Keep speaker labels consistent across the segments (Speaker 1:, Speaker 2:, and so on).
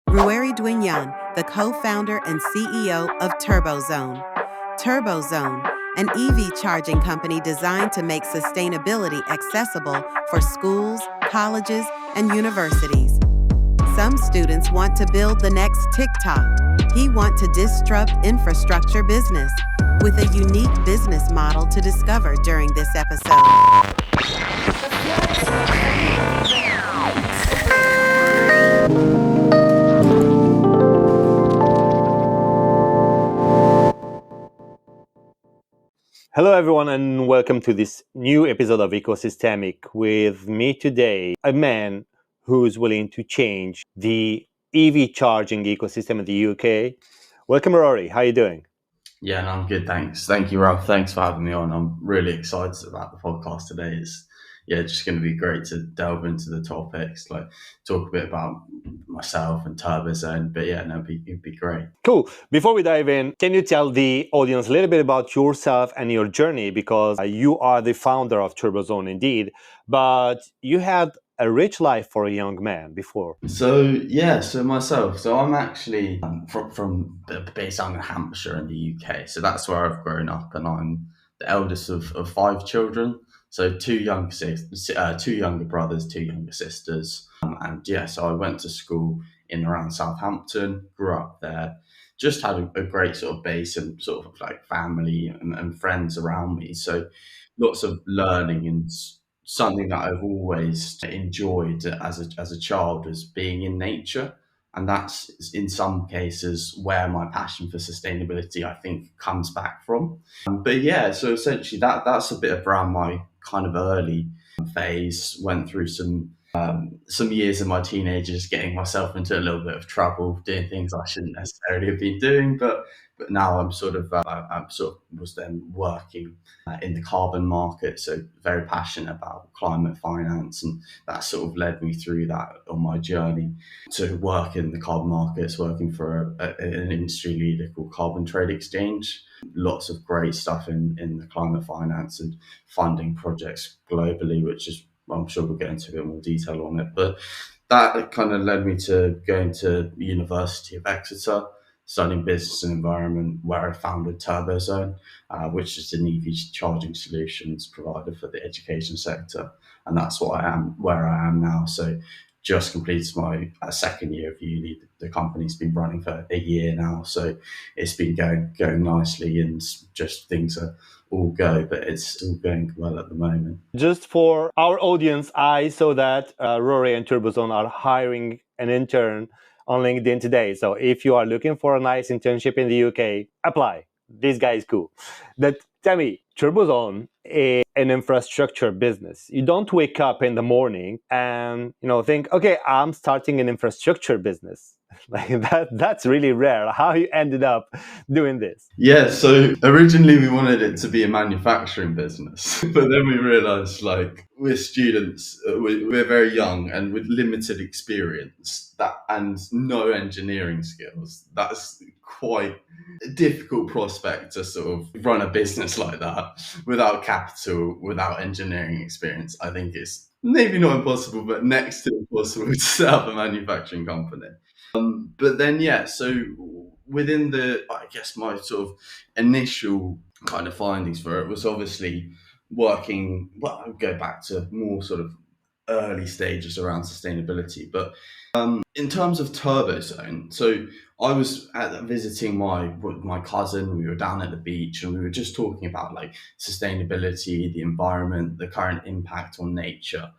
Speaker 1: Ruairi Duignan, the co-founder and CEO of TurboZone. TurboZone, an EV charging company designed to make sustainability accessible for schools, colleges, and universities. Some students want to build the next TikTok. He wants to disrupt infrastructure business with a unique business model to discover during this episode.
Speaker 2: Hello, everyone, and welcome to this new episode of Ecosystemic. With me today, a man who's willing to change the EV charging ecosystem in the UK. Welcome, Rory. How are you doing?
Speaker 3: Yeah, no, I'm good, thanks. Thank you, Ralph. Thanks for having me on. I'm really excited about the podcast today. It's just going to be great to delve into the topics, like talk a bit about myself and TurboZone. But yeah, no, it'd be great.
Speaker 2: Cool. Before we dive in, can you tell the audience a little bit about yourself and your journey? Because you are the founder of TurboZone indeed, but you had a rich life for a young man before.
Speaker 3: So myself. So I'm actually from based out in Hampshire in the UK. So that's where I've grown up, and I'm the eldest of five children. So two younger brothers, two younger sisters, so I went to school in around Southampton, grew up there, just had a great sort of base and sort of like family and friends around me. So lots of learning, and something that I've always enjoyed as a child was being in nature. And that's in some cases where my passion for sustainability, I think, comes back from. But yeah, so essentially that's a bit around my kind of early phase. Went through some years of my teenagers getting myself into a little bit of trouble, doing things I shouldn't necessarily have been doing. But now I'm sort of was then working in the carbon market, so very passionate about climate finance, and that sort of led me through that on my journey to work in the carbon markets, working for an industry leader called Carbon Trade Exchange. Lots of great stuff in the climate finance and funding projects globally, which is, I'm sure we'll get into a bit more detail on it. But that kind of led me to going to the University of Exeter, studying business and environment, where I founded TurboZone, which is an EV charging solutions provider for the education sector. And that's where I am now. So just completed my second year of uni. The company's been running for a year now. So it's been going nicely, and just things are all go, but it's all going well at the moment.
Speaker 2: Just for our audience, I saw that Rory and TurboZone are hiring an intern on LinkedIn today. So if you are looking for a nice internship in the UK, apply. This guy is cool. But tell me, TurboZone is an infrastructure business. You don't wake up in the morning and think, okay, I'm starting an infrastructure business. Like that's really rare. How you ended up doing this?
Speaker 3: Yeah, so originally we wanted it to be a manufacturing business, but then we realized, like, we're students, we're very young and with limited experience and no engineering skills. That's quite a difficult prospect to sort of run a business like that without capital, without engineering experience. I think it's maybe not impossible, but next to impossible to set up a manufacturing company. But then, so within my sort of initial kind of findings for it was obviously working, well, I'll go back to more sort of early stages around sustainability. But in terms of TurboZone, so I was visiting my cousin. We were down at the beach, and we were just talking about like sustainability, the environment, the current impact on nature.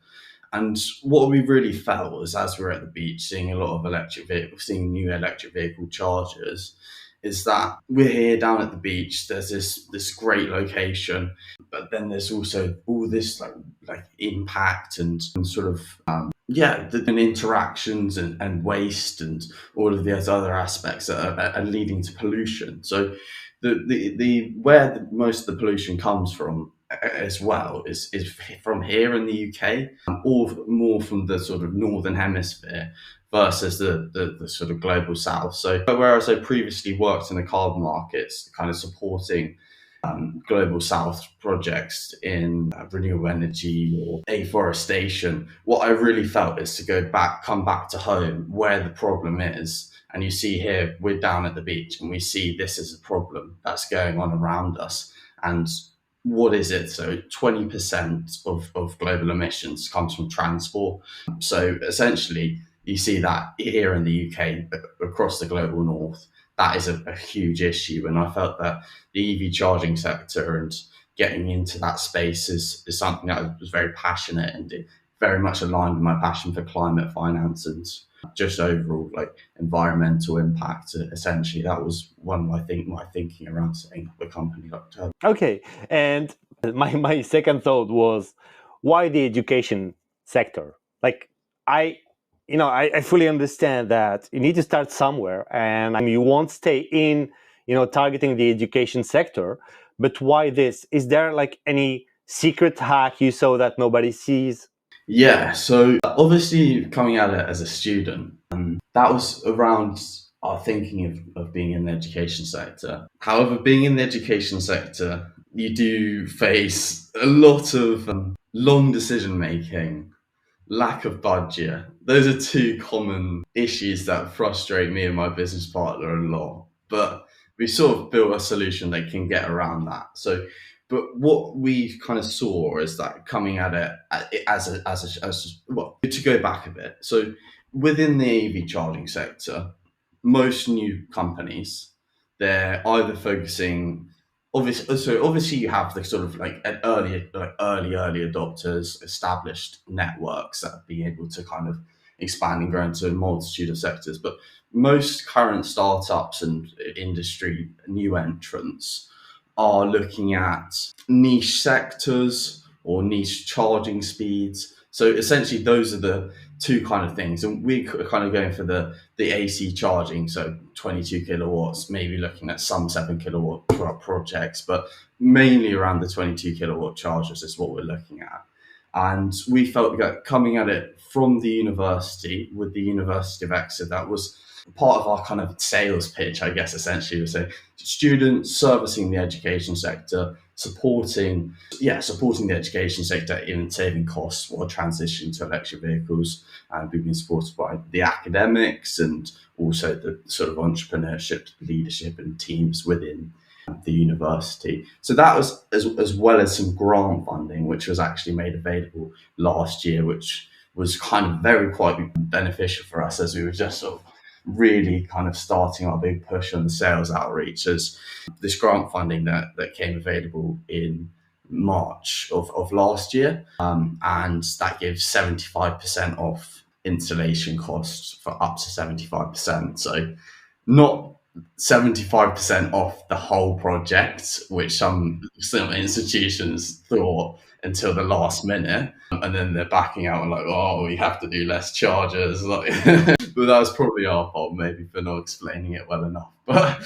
Speaker 3: And what we really felt was, as we were at the beach, seeing a lot of electric vehicles, seeing new electric vehicle chargers, is that we're here down at the beach. There's this great location, but then there's also all this like impact and sort of the interactions and waste and all of these other aspects that are leading to pollution. So the where most of the pollution comes from as well is from here in the UK, or more from the sort of northern hemisphere versus the sort of global south. So whereas I previously worked in the carbon markets, kind of supporting global south projects in renewable energy or afforestation, what I really felt is to come back to home where the problem is. And you see here, we're down at the beach and we see this is a problem that's going on around us. And what is it? So 20% of global emissions comes from transport. So essentially, you see that here in the UK, across the global north, that is a huge issue. And I felt that the EV charging sector and getting into that space is something that I was very passionate and it very much aligned with my passion for climate finance and just overall like environmental impact. Essentially, that was one of my thinking around setting up a company like Turbo.
Speaker 2: Okay, and my second thought was, why the education sector? Like, I fully understand that you need to start somewhere, and you won't stay in, targeting the education sector. But why this? Is there like any secret hack you saw that nobody sees?
Speaker 3: Yeah, so obviously coming at it as a student, that was around our thinking of being in the education sector. However, being in the education sector, you do face a lot of long decision making, lack of budget. Those are two common issues that frustrate me and my business partner a lot. But we sort of built a solution that can get around that. So, but what we kind of saw is that coming at it as well, to go back a bit. So within the AV charging sector, most new companies, they're either focusing obviously you have the sort of like an early adopters, established networks that are being able to kind of expand and grow into a multitude of sectors. But most current startups and industry new entrants are looking at niche sectors or niche charging speeds. So essentially those are the two kind of things, and we're kind of going for the AC charging, so 22 kilowatts, maybe looking at some 7 kilowatt projects, but mainly around the 22 kilowatt chargers is what we're looking at. And we felt that coming at it from the university, with the University of Exeter, that was part of our kind of sales pitch, I guess, essentially. We say students servicing the education sector, supporting the education sector in saving costs while transitioning to electric vehicles. And we've been supported by the academics and also the sort of entrepreneurship, leadership and teams within the university. So that was as well as some grant funding, which was actually made available last year, which was kind of quite beneficial for us as we were just sort of really kind of starting our big push on the sales outreach. As this grant funding that came available in March of last year, and that gives 75% off installation costs for up to 75%. So not 75% off the whole project, which some institutions thought until the last minute, and then they're backing out and like, oh, we have to do less charges. Like, but that was probably our fault, maybe, for not explaining it well enough. But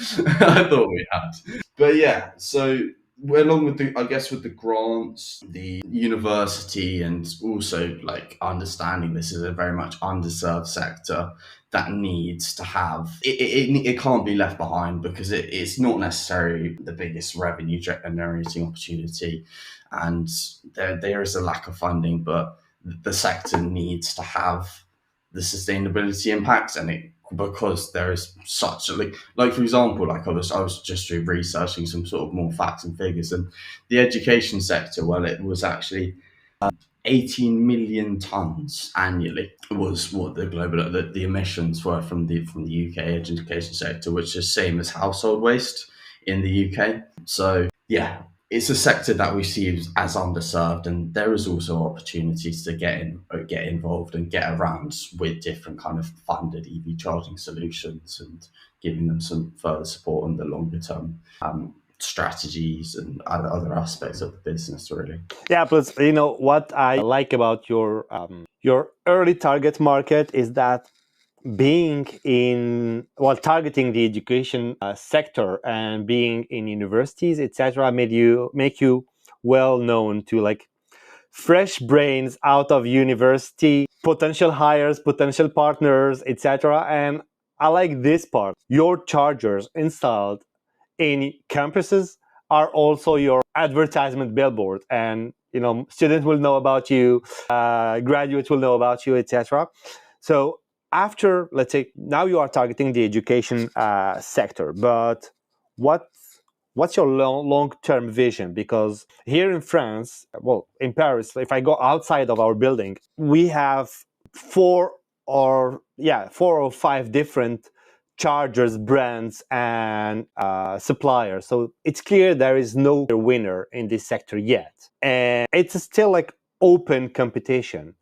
Speaker 3: I thought we had. But yeah, so along with the grants, the university, and also like understanding this is a very much underserved sector that needs to have it can't be left behind, because it's not necessarily the biggest revenue generating opportunity, and there is a lack of funding, but the sector needs to have the sustainability impacts, and it because there is such a like for example, like I was just researching some sort of more facts and figures, and the education sector, well, it was actually 18 million tons annually was what the emissions were from the UK education sector, which is same as household waste in the UK. So yeah, it's a sector that we see as underserved, and there is also opportunities to get involved and get around with different kind of funded EV charging solutions and giving them some further support on the longer term strategies and other aspects of the business, really.
Speaker 2: Yeah, plus what I like about your early target market is that being targeting the education sector and being in universities, etc., make you well known to like fresh brains out of university, potential hires, potential partners, etc. And I like this part: your chargers installed in campuses are also your advertisement billboard, and students will know about you, graduates will know about you, etc. So after, let's say, now you are targeting the education sector, but what's your long-term vision? Because here in France, well, in Paris, if I go outside of our building, we have four or five different chargers, brands, and suppliers. So it's clear there is no winner in this sector yet, and it's still like open competition.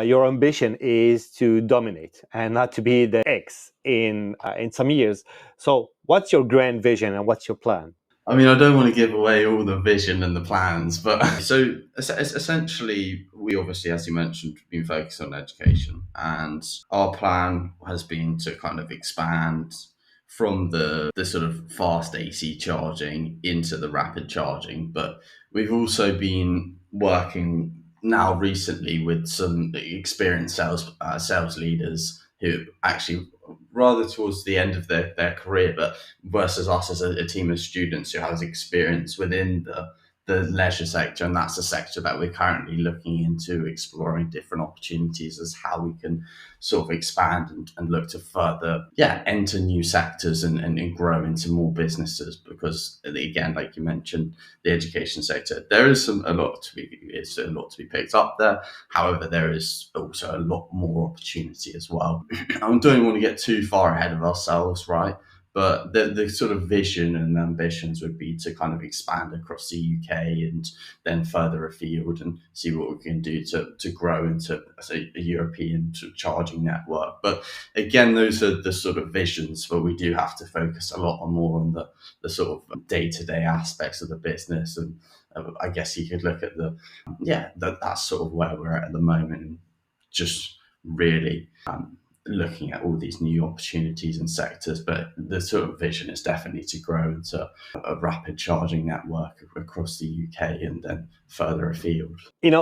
Speaker 2: Your ambition is to dominate and not to be the X in some years. So, what's your grand vision and what's your plan?
Speaker 3: I mean, I don't want to give away all the vision and the plans, but so essentially, we obviously, as you mentioned, been focused on education, and our plan has been to kind of expand from the sort of fast AC charging into the rapid charging. But we've also been working now recently with some experienced sales leaders who actually rather towards the end of their career, but versus us as a team of students who has experience within the leisure sector, and that's a sector that we're currently looking into exploring different opportunities as how we can sort of expand and look to further enter new sectors and grow into more businesses. Because again, like you mentioned, the education sector, there is a lot to be picked up there. However, there is also a lot more opportunity as well. I don't want to get too far ahead of ourselves, right? But the sort of vision and ambitions would be to kind of expand across the UK and then further afield and see what we can do to grow into, say, a European charging network. But again, those are the sort of visions, but we do have to focus a lot more on the sort of day-to-day aspects of the business. And I guess you could look at that's sort of where we're at the moment, and just really looking at all these new opportunities and sectors. But the sort of vision is definitely to grow into a rapid charging network across the UK and then further afield.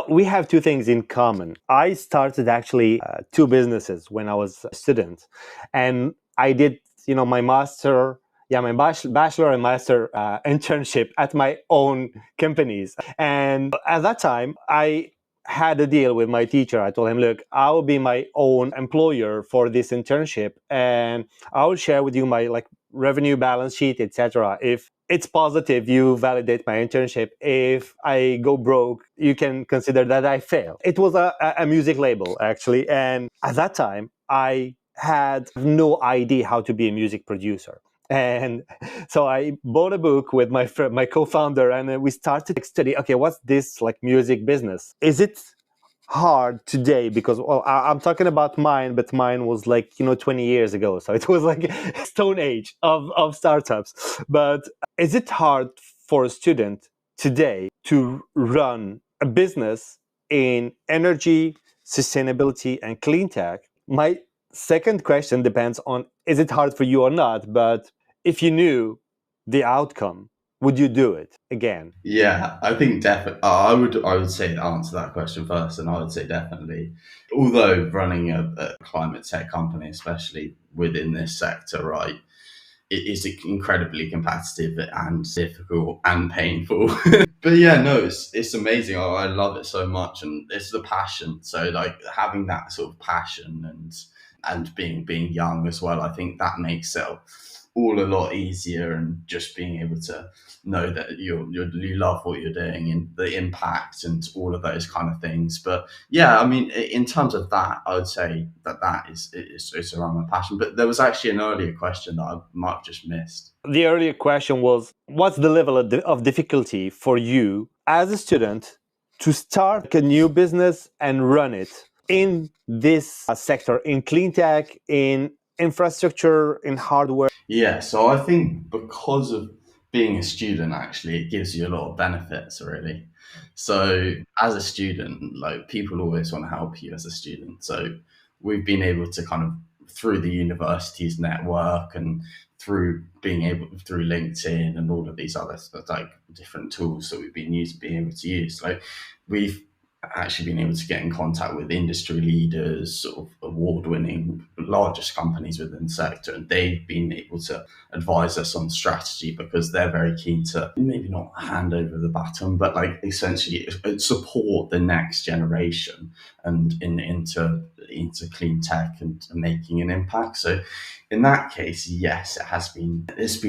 Speaker 2: We have two things in common. I started actually two businesses when I was a student, and I did, my master, my bachelor and master internship at my own companies. And at that time, I had a deal with my teacher. I told him, look, I will be my own employer for this internship, and I will share with you my revenue balance sheet, etc. If it's positive, you validate my internship. If I go broke, you can consider that I failed. It was a music label, actually. And at that time, I had no idea how to be a music producer. And so I bought a book with my friend, my co-founder, and we started to study, okay, what's this music business? Is it hard today? Because I'm talking about mine, but mine was 20 years ago, so it was like stone age of startups. But is it hard for a student today to run a business in energy, sustainability, and clean tech? My second question depends on, is it hard for you or not? But if you knew the outcome, would you do it again?
Speaker 3: Yeah, I think definitely. I would say to answer that question first, and I would say definitely. Although running a climate tech company, especially within this sector, right, it is incredibly competitive and difficult and painful. But yeah, no, it's amazing. I love it so much, and it's the passion. So like having that sort of passion and being young as well, I think that makes it all a lot easier, and just being able to know that you love what you're doing and the impact and all of those kind of things. But yeah, I mean, in terms of that, I would say that is it's around my passion. But there was actually an earlier question that I might have just missed.
Speaker 2: The earlier question was, what's the level of difficulty for you as a student to start a new business and run it in this sector, in clean tech, in infrastructure, in hardware?
Speaker 3: Yeah, so I think because of being a student, actually, it gives you a lot of benefits, really. So as a student, like people always want to help you as a student. So we've been able to kind of through the university's network and through through LinkedIn and all of these other like different tools that we've been being able to use. Like we've actually been able to get in contact with industry leaders, sort of award-winning, largest companies within the sector, and they've been able to advise us on strategy because they're very keen to maybe not hand over the baton, but like essentially support the next generation and into clean tech and making an impact. So in that case, yes, it's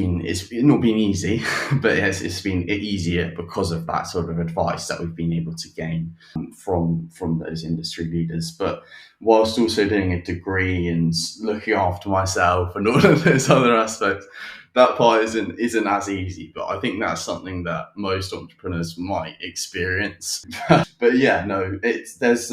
Speaker 3: not been easy, but yes, it's been easier because of that sort of advice that we've been able to gain from those industry leaders. But whilst also doing a degree and looking after myself and all of those other aspects, that part isn't as easy. But I think that's something that most entrepreneurs might experience. But yeah, no, there's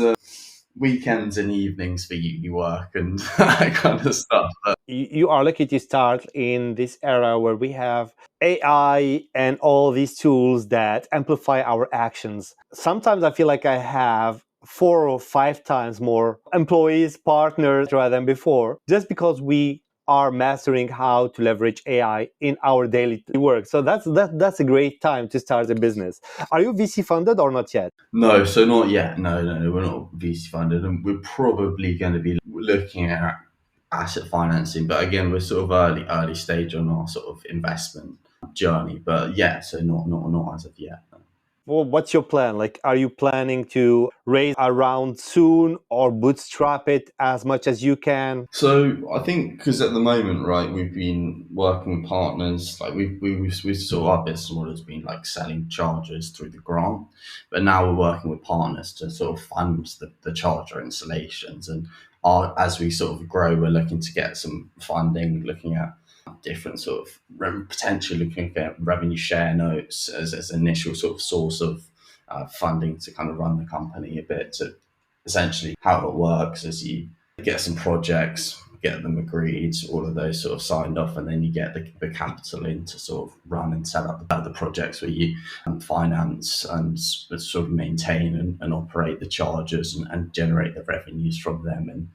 Speaker 3: weekends and evenings for uni work and that kind of stuff. But
Speaker 2: You are lucky to start in this era where we have AI and all these tools that amplify our actions. Sometimes I feel like I have 4 or 5 times more employees, partners rather than before, just because we are mastering how to leverage AI in our daily work. So that's a great time to start a business. Are you VC funded or not yet?
Speaker 3: no, so not yet. No, we're not VC funded, and we're probably going to be looking at asset financing. But again, we're sort of early stage on our sort of investment journey. But yeah, so not as of yet.
Speaker 2: Well, what's your plan? Like, are you planning to raise a round soon or bootstrap it as much as you can?
Speaker 3: So I think because at the moment, right, we've been working with partners. Like we sort of our business model has been like selling chargers through the grant, but now we're working with partners to sort of fund the charger installations. And as we sort of grow, we're looking to get some funding, looking at different sort of potentially looking at revenue share notes as initial sort of source of funding to kind of run the company a bit. To essentially how it works is you get some projects, get them agreed, all of those sort of signed off, and then you get the capital in to sort of run and set up the projects where you finance and sort of maintain and operate the chargers and generate the revenues from them and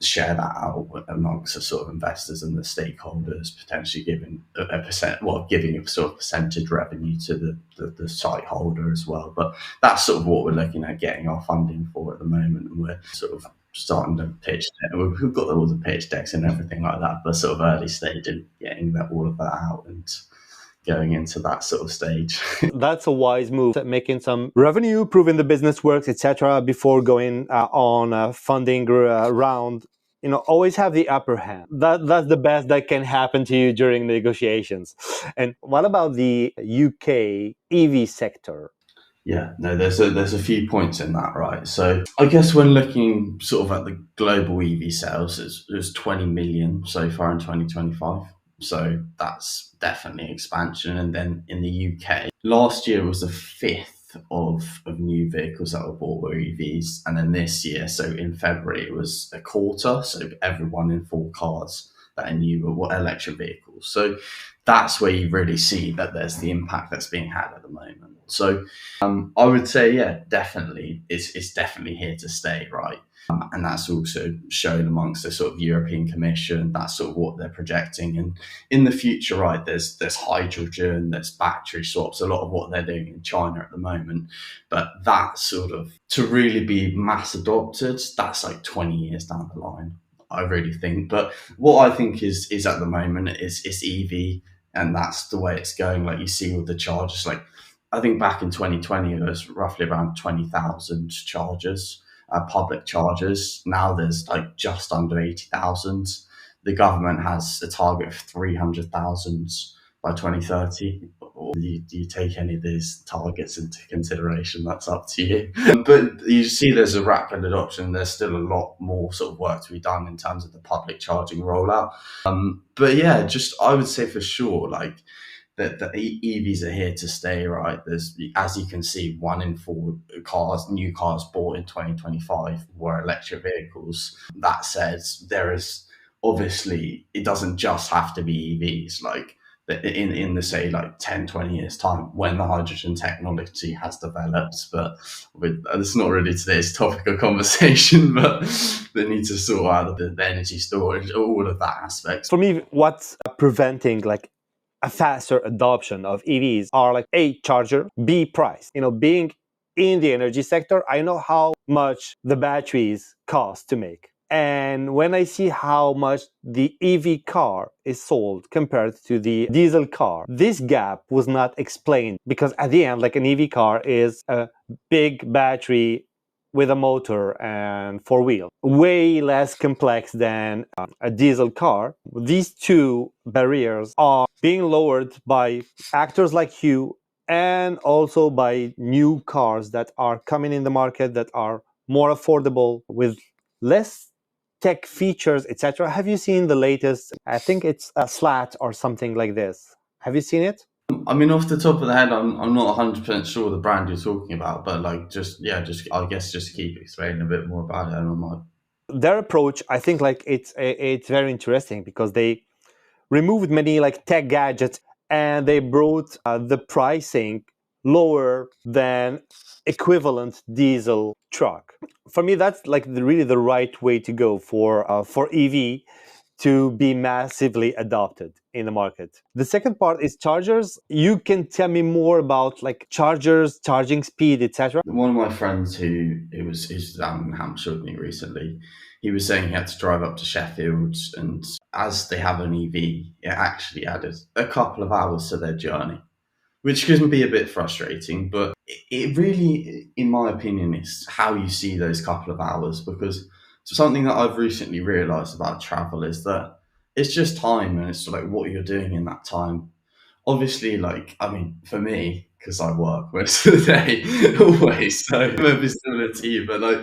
Speaker 3: share that out amongst the sort of investors and the stakeholders, potentially giving giving a sort of percentage revenue to the site holder as well. But that's sort of what we're looking at getting our funding for at the moment, and we're sort of starting to pitch. We've got all the pitch decks and everything like that, but sort of early stage in getting all of that out and going into that sort of stage.
Speaker 2: That's a wise move, making some revenue, proving the business works, etc., before going on a funding round. Always have the upper hand. That's the best that can happen to you during negotiations. And what about the UK EV sector?
Speaker 3: Yeah, no, there's a few points in that, right? So I guess when looking sort of at the global EV sales, there's 20 million so far in 2025. So that's definitely expansion. And then in the UK, last year was a fifth of new vehicles that were bought were EVs. And then this year, so in February, it was a quarter. So everyone in 4 cars that are new were electric vehicles. So that's where you really see that there's the impact that's being had at the moment. So I would say, yeah, definitely, it's definitely here to stay, right? And that's also shown amongst the sort of European Commission. That's sort of what they're projecting. And in the future, right, there's hydrogen, there's battery swaps, a lot of what they're doing in China at the moment. But that sort of, to really be mass adopted, that's like 20 years down the line, I really think. But what I think is at the moment is EV, and that's the way it's going. Like you see with the chargers, like I think back in 2020, there was roughly around 20,000 chargers, public chargers. Now there's like just under 80,000. The government has a target of 300,000 by 2030. Or do you take any of these targets into consideration? That's up to you. But you see there's a rapid adoption. There's still a lot more sort of work to be done in terms of the public charging rollout. But yeah, just I would say for sure, like, that the EVs are here to stay, right? There's, as you can see, 1 in 4 new cars bought in 2025 were electric vehicles. That says there is obviously, it doesn't just have to be EVs. Like in the say like 10, 20 years time when the hydrogen technology has developed, but it's not really today's topic of conversation, but they need to sort out the energy storage, all of that aspect.
Speaker 2: For me, what's preventing like a faster adoption of EVs are like A, charger, B, price. Being in the energy sector. I know how much the batteries cost to make. And when I see how much the EV car is sold compared to the diesel car, this gap was not explained, because at the end, like, an EV car is a big battery with a motor and four wheels, way less complex than a diesel car. These two barriers are being lowered by actors like you, and also by new cars that are coming in the market that are more affordable with less tech features, etc. Have you seen the latest? I think it's a slat or something like this. Have you seen it?
Speaker 3: I mean, off the top of the head, I'm not 100% sure the brand you're talking about, but like, just I guess just keep explaining a bit more about it, and I might.
Speaker 2: Their approach, I think, like, it's very interesting, because they removed many like tech gadgets, and they brought the pricing lower than equivalent diesel truck. For me, that's like really the right way to go for EV to be massively adopted in the market. The second part is chargers. You can tell me more about like chargers, charging speed, etc.
Speaker 3: One of my friends who's down in Hampshire with me recently, he was saying he had to drive up to Sheffield, and as they have an EV, it actually added a couple of hours to their journey, which can be a bit frustrating, but it really, in my opinion, is how you see those couple of hours, because something that I've recently realised about travel is that it's just time, and it's like what you're doing in that time. Obviously, like, I mean, for me, because I work most of the day, always, so maybe similar to you, but like,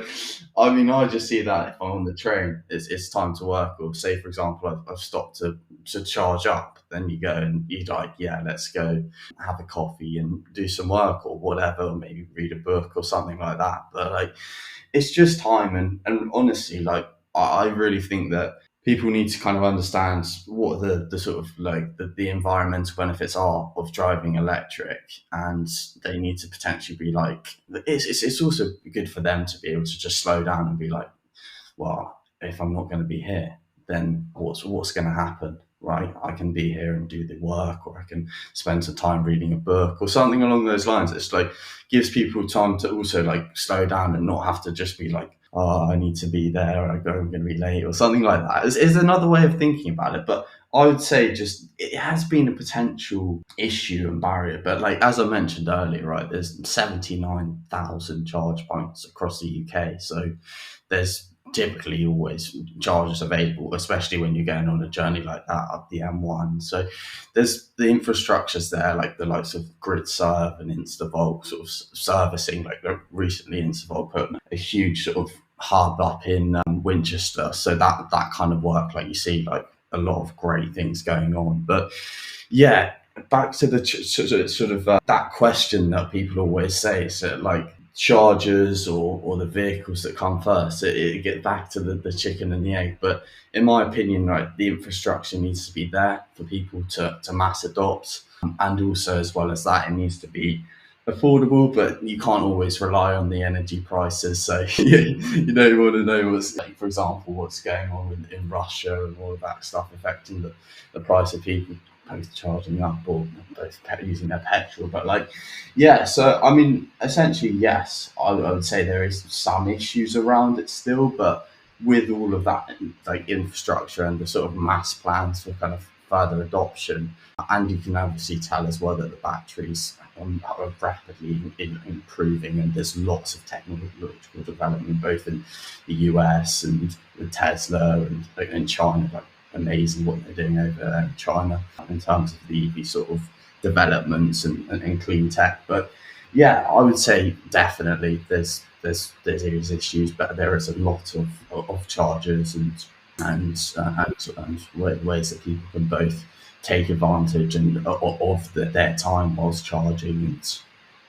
Speaker 3: I mean, I just see that if I'm on the train, it's time to work. Or say, for example, I've stopped to charge up, then you go and you're like, yeah, let's go have a coffee and do some work or whatever, or maybe read a book or something like that. But like, it's just time, and honestly, like, I really think that people need to kind of understand what the sort of like the environmental benefits are of driving electric, and they need to potentially be like, it's also good for them to be able to just slow down and be like, well, if I'm not going to be here, then what's going to happen, right? I can be here and do the work, or I can spend some time reading a book or something along those lines. It's like gives people time to also like slow down and not have to just be like, oh, I need to be there, I'm going to be late, or something like that. Is another way of thinking about it. But I would say just it has been a potential issue and barrier. But like, as I mentioned earlier, right, there's 79,000 charge points across the UK. So there's typically always chargers available, especially when you're going on a journey like that up the M1. So there's the infrastructure's there, like the likes of GridServe and InstaVolt sort of servicing. Like recently, InstaVolt put a huge sort of hub up in Winchester. So that kind of work, like you see, like a lot of great things going on. But yeah, back to the sort of that question that people always say, so like chargers or the vehicles that come first, it gets back to the chicken and the egg. But in my opinion, right, the infrastructure needs to be there for people to mass adopt, and also as well as that, it needs to be affordable. But you can't always rely on the energy prices, so you don't want to know what's, like, for example, what's going on in Russia and all of that stuff affecting the price of people both charging up or both using their petrol. But like, yeah, so I mean, essentially, yes, I would say there is some issues around it still, but with all of that like infrastructure and the sort of mass plans for kind of further adoption, and you can obviously tell as well that the batteries are rapidly improving, and there's lots of technological development both in the US and with Tesla and in China. Like, amazing what they're doing over there in China in terms of the EV sort of developments and clean tech. But yeah, I would say definitely there's issues, but there is a lot of chargers and ways that people can both take advantage and of their time whilst charging.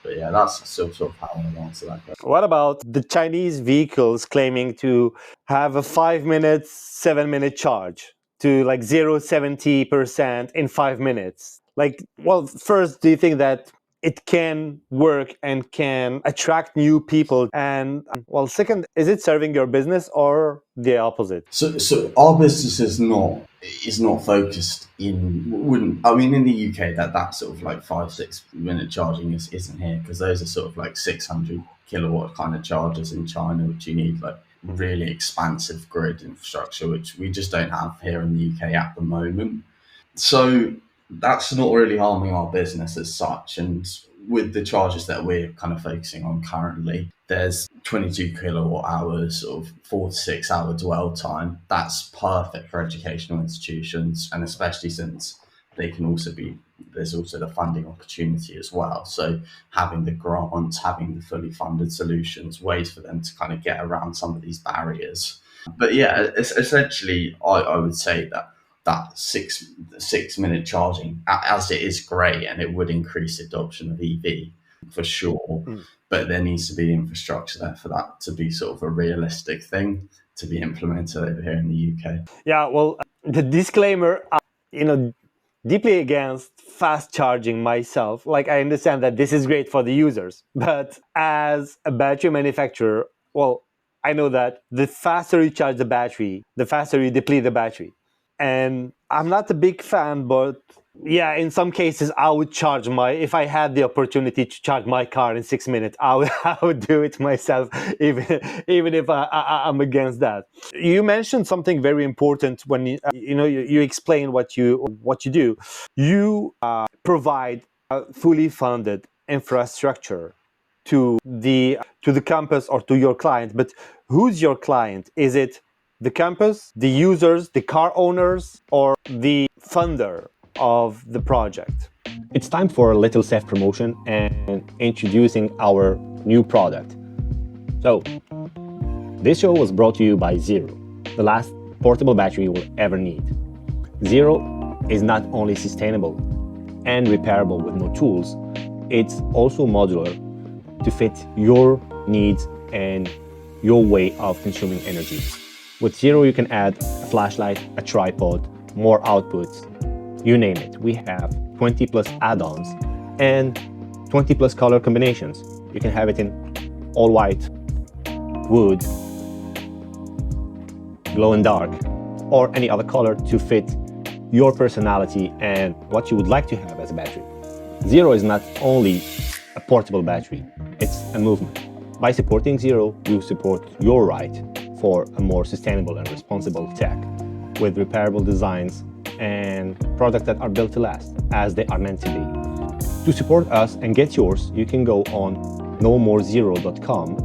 Speaker 3: But yeah, that's still sort of how I answer that question.
Speaker 2: What about the Chinese vehicles claiming to have a 5 minutes, 7 minute charge to like 0 70% in 5 minutes? Like, well, first, do you think that it can work and can attract new people? And well, second, is it serving your business or the opposite?
Speaker 3: So our business is not focused in wouldn't I mean in the UK that sort of like 5-6 minute charging isn't here, because those are sort of like 600 kilowatt kind of chargers in China, which you need like really expansive grid infrastructure, which we just don't have here in the UK at the moment. So that's not really harming our business as such. And with the charges that we're kind of focusing on currently, there's 22 kilowatt hours of 4 to 6 hour dwell time. That's perfect for educational institutions, and especially since they can also be, there's also the funding opportunity as well. So having the grants, having the fully funded solutions, ways for them to kind of get around some of these barriers. But yeah, essentially, I would say that 6 minute charging, as it is great, and it would increase adoption of EV for sure. But there needs to be infrastructure there for that to be sort of a realistic thing to be implemented over here in the UK.
Speaker 2: Yeah, well, the disclaimer, deeply against fast charging myself. Like, I understand that this is great for the users, but as a battery manufacturer, well, I know that the faster you charge the battery, the faster you deplete the battery. And I'm not a big fan, but yeah, in some cases, I would charge if I had the opportunity to charge my car in 6 minutes, I would do it myself, even if I'm against that. You mentioned something very important when you explain what you do. You provide a fully funded infrastructure to the campus or to your client. But who's your client? Is it the campus, the users, the car owners, or the funder of the project? It's time for a little self-promotion and introducing our new product. So, this show was brought to you by Zero, the last portable battery you will ever need. Zero is not only sustainable and repairable with no tools, it's also modular to fit your needs and your way of consuming energy. With Zero, you can add a flashlight, a tripod, more outputs, you name it. We have 20 plus add-ons and 20 plus color combinations. You can have it in all white, wood, glow and dark, or any other color to fit your personality and what you would like to have as a battery. Zero is not only a portable battery, it's a movement. By supporting Zero, you support your right for a more sustainable and responsible tech with repairable designs and products that are built to last, as they are meant to be. To support us and get yours, you can go on nomorezero.com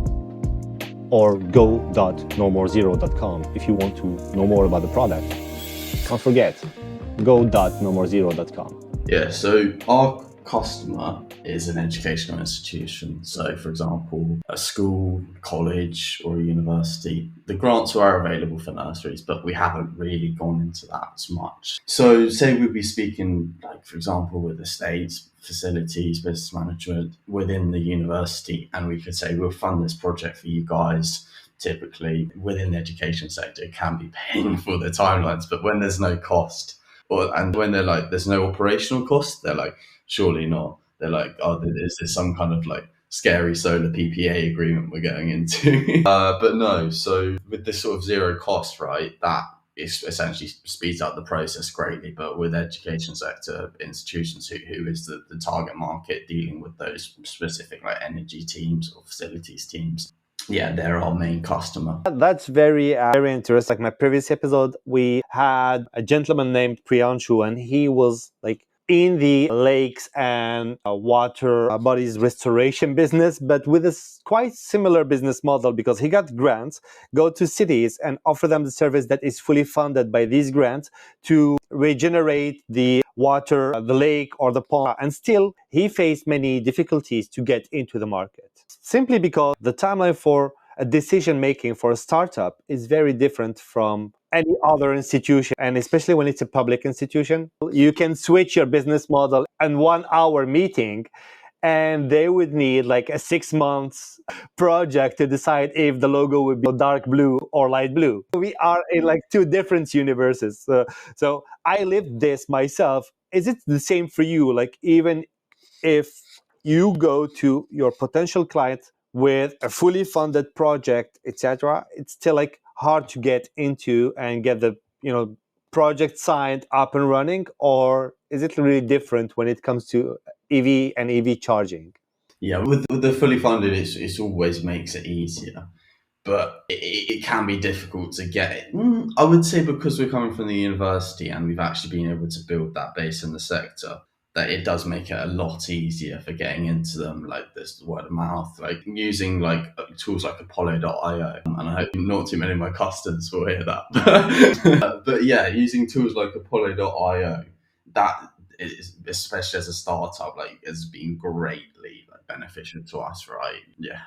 Speaker 2: or go.nomorezero.com if you want to know more about the product. Don't forget, go.nomorezero.com.
Speaker 3: Yeah, so our customer is an educational institution. So, for example, a school, college, or a university. The grants are available for nurseries, but we haven't really gone into that as much. So, say we'd be speaking, like, for example, with estates, facilities, business management within the university, and we could say, we'll fund this project for you guys. Typically, within the education sector, it can be paying for the timelines, but when there's no cost, and when they're like, there's no operational cost, they're like, surely not. They're like, oh, is this some kind of like scary solar PPA agreement we're going into? But no, so with this sort of zero cost, right, that is essentially speeds up the process greatly. But with education sector institutions, who is the target market dealing with those specific like energy teams or facilities teams, yeah, they're our main customer.
Speaker 2: That's very interesting. Like my previous episode, we had a gentleman named Priyanshu, and he was like in the lakes and water bodies restoration business, but with a quite similar business model, because he got grants, go to cities and offer them the service that is fully funded by these grants to regenerate the water, the lake or the pond. And still, he faced many difficulties to get into the market, simply because the timeline for a decision making for a startup is very different from any other institution, and especially when it's a public institution. You can switch your business model in 1 hour meeting, and they would need like a 6 months project to decide if the logo would be dark blue or light blue. We are in like two different universes. So I lived this myself. Is it the same for you? Like, even if you go to your potential client with a fully funded project, etc., it's still like hard to get into and get the project signed up and running, or is it really different when it comes to EV and EV charging?
Speaker 3: Yeah, with the fully funded, it's always makes it easier, but it can be difficult to get it. I would say because we're coming from the university and we've actually been able to build that base in the sector, that it does make it a lot easier for getting into them, like this word of mouth, like using like tools like Apollo.io. And I hope not too many of my customers will hear that. But yeah, using tools like Apollo.io, that is, especially as a startup, like has been greatly like beneficial to us, right? Yeah,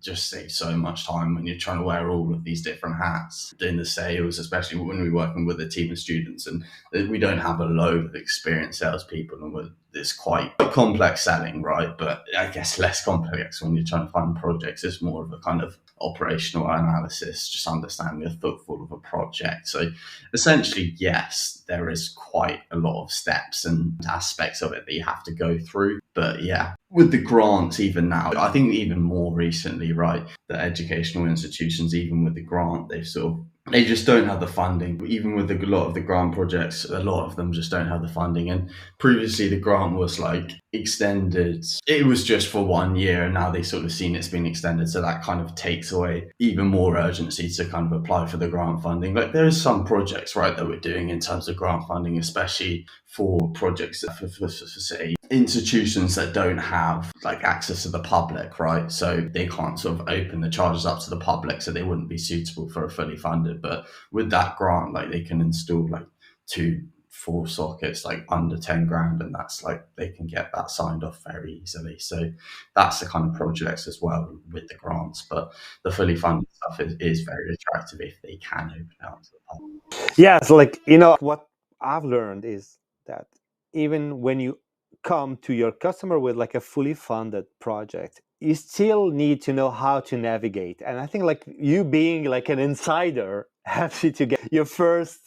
Speaker 3: just saves so much time when you're trying to wear all of these different hats doing the sales, especially when we're working with a team of students and we don't have a load of experienced salespeople, and it's quite complex selling, right? But I guess less complex when you're trying to find projects. It's more of a kind of operational analysis, just understanding the footfall of a project. So essentially, yes, there is quite a lot of steps and aspects of it that you have to go through. But yeah, with the grants, even now, I think even more recently, right, the educational institutions, even with the grant, they just don't have the funding. Even with a lot of the grant projects, a lot of them just don't have the funding. And previously the grant was like extended. It was just for 1 year, and now they sort of seen it's been extended. So that kind of takes away even more urgency to kind of apply for the grant funding. Like there is some projects, right, that we're doing in terms of grant funding, especially for projects for say institutions that don't have like access to the public, right? So they can't sort of open the charges up to the public, so they wouldn't be suitable for a fully funded. But with that grant, like they can install like 2-4 sockets like under 10 grand, and that's like they can get that signed off very easily. So that's the kind of projects as well with the grants. But the fully funded stuff is very attractive if they can open it up to the public.
Speaker 2: Yeah, so like what I've learned is that even when you come to your customer with like a fully funded project, you still need to know how to navigate. And I think like you being like an insider helps you to get your first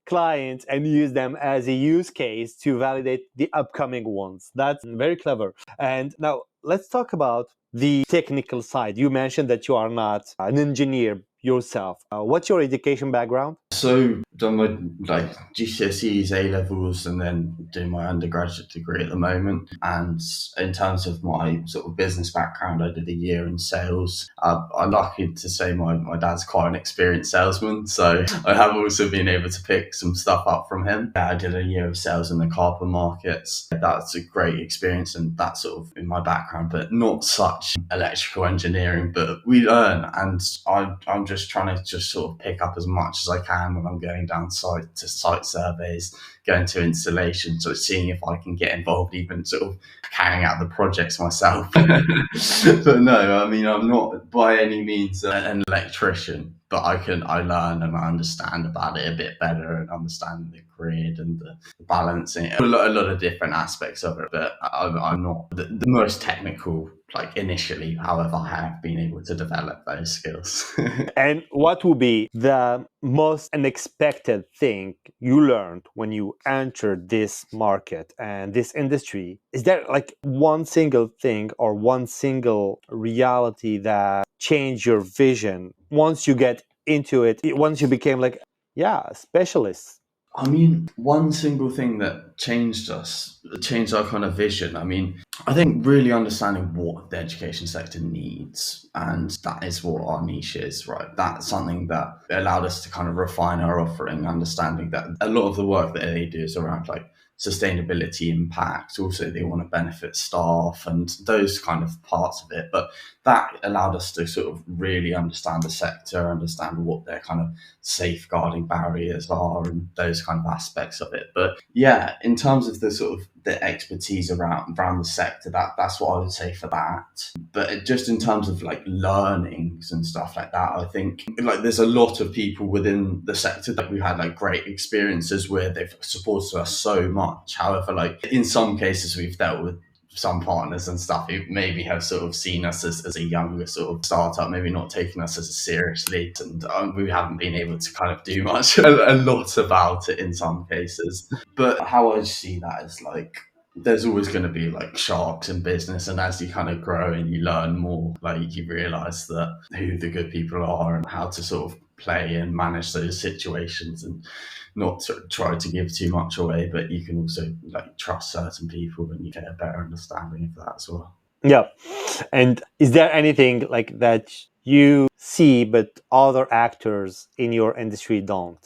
Speaker 2: clients and use them as a use case to validate the upcoming ones. That's very clever. And now let's talk about the technical side. You mentioned that you are not an engineer yourself. What's your education background?
Speaker 3: So done my like GCSEs, A levels, and then doing my undergraduate degree at the moment. And in terms of my sort of business background, I did a year in sales. I'm lucky to say my dad's quite an experienced salesman, so I have also been able to pick some stuff up from him. I did a year of sales in the carpet markets. That's a great experience, and that's sort of in my background, but not such electrical engineering. But we learn, and I'm just trying to just sort of pick up as much as I can when I'm going down site to site surveys, going to installations, sort of seeing if I can get involved, even sort of carrying out the projects myself. But no, I mean, I'm not by any means an electrician, but I learn and I understand about it a bit better and understand the grid and the balancing, a lot of different aspects of it. But I'm not the most technical, like initially. However, I have been able to develop those skills.
Speaker 2: And what would be the most unexpected thing you learned when you entered this market and this industry? Is there like one single thing or one single reality that changed your vision once you get into it, once you became like, yeah, a specialist?
Speaker 3: I mean, one single thing that changed our kind of vision. I mean, I think really understanding what the education sector needs, and that is what our niche is, right? That's something that allowed us to kind of refine our offering, understanding that a lot of the work that they do is around like sustainability impact. Also, they want to benefit staff and those kind of parts of it. But that allowed us to sort of really understand the sector, understand what their kind of safeguarding barriers are and those kind of aspects of it. But yeah, in terms of the sort of the expertise around the sector, that's what I would say for that. But just in terms of like learnings and stuff like that, I think like there's a lot of people within the sector that we've had like great experiences where they've supported us so much. However, like in some cases we've dealt with some partners and stuff who maybe have sort of seen us as a younger sort of startup, maybe not taking us as seriously, and we haven't been able to kind of do much, a lot about it in some cases. But how I see that is like, there's always going to be like sharks in business, and as you kind of grow and you learn more, like you realize that who the good people are and how to sort of play and manage those situations, and not to try to give too much away, but you can also like trust certain people and you get a better understanding of that as well.
Speaker 2: Yeah. And is there anything like that you see but other actors in your industry don't?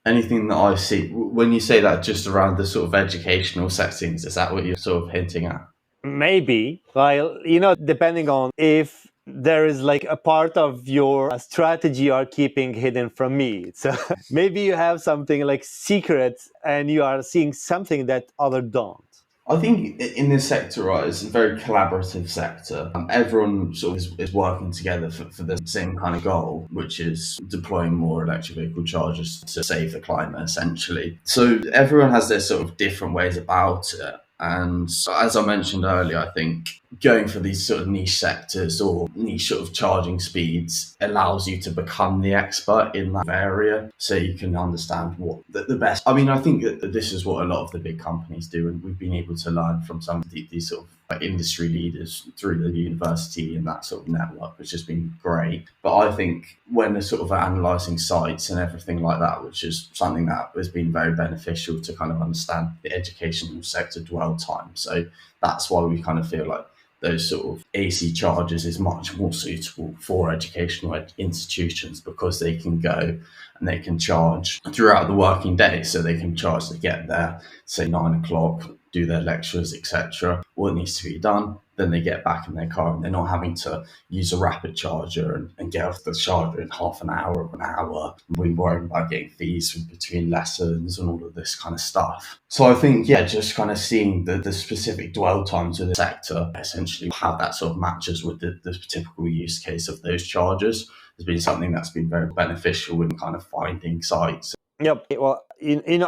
Speaker 3: Anything that I see when you say that, just around the sort of educational settings, is that what you're sort of hinting at?
Speaker 2: Maybe. Well, depending on if there is like a part of your strategy you are keeping hidden from me. So maybe you have something like secret and you are seeing something that other don't.
Speaker 3: I think in this sector, right, it's a very collaborative sector. Everyone sort of is working together for the same kind of goal, which is deploying more electric vehicle chargers to save the climate, essentially. So everyone has their sort of different ways about it. And as I mentioned earlier, I think going for these sort of niche sectors or niche sort of charging speeds allows you to become the expert in that area, so you can understand what the best. I mean, I think that this is what a lot of the big companies do, and we've been able to learn from some of these sort of industry leaders through the university and that sort of network, which has been great. But I think when they're sort of analysing sites and everything like that, which is something that has been very beneficial to kind of understand the educational sector dwell time. So that's why we kind of feel like those sort of AC charges is much more suitable for educational institutions, because they can go and they can charge throughout the working day. So they can charge to get there, say 9 o'clock, do their lectures, etc. What needs to be done. Then they get back in their car and they're not having to use a rapid charger and get off the charger in half an hour or an hour. We're worrying about getting fees between lessons and all of this kind of stuff. So I think, yeah, just kind of seeing the specific dwell times of the sector, essentially how that sort of matches with the typical use case of those chargers, has been something that's been very beneficial in kind of finding sites.
Speaker 2: Yep. Well,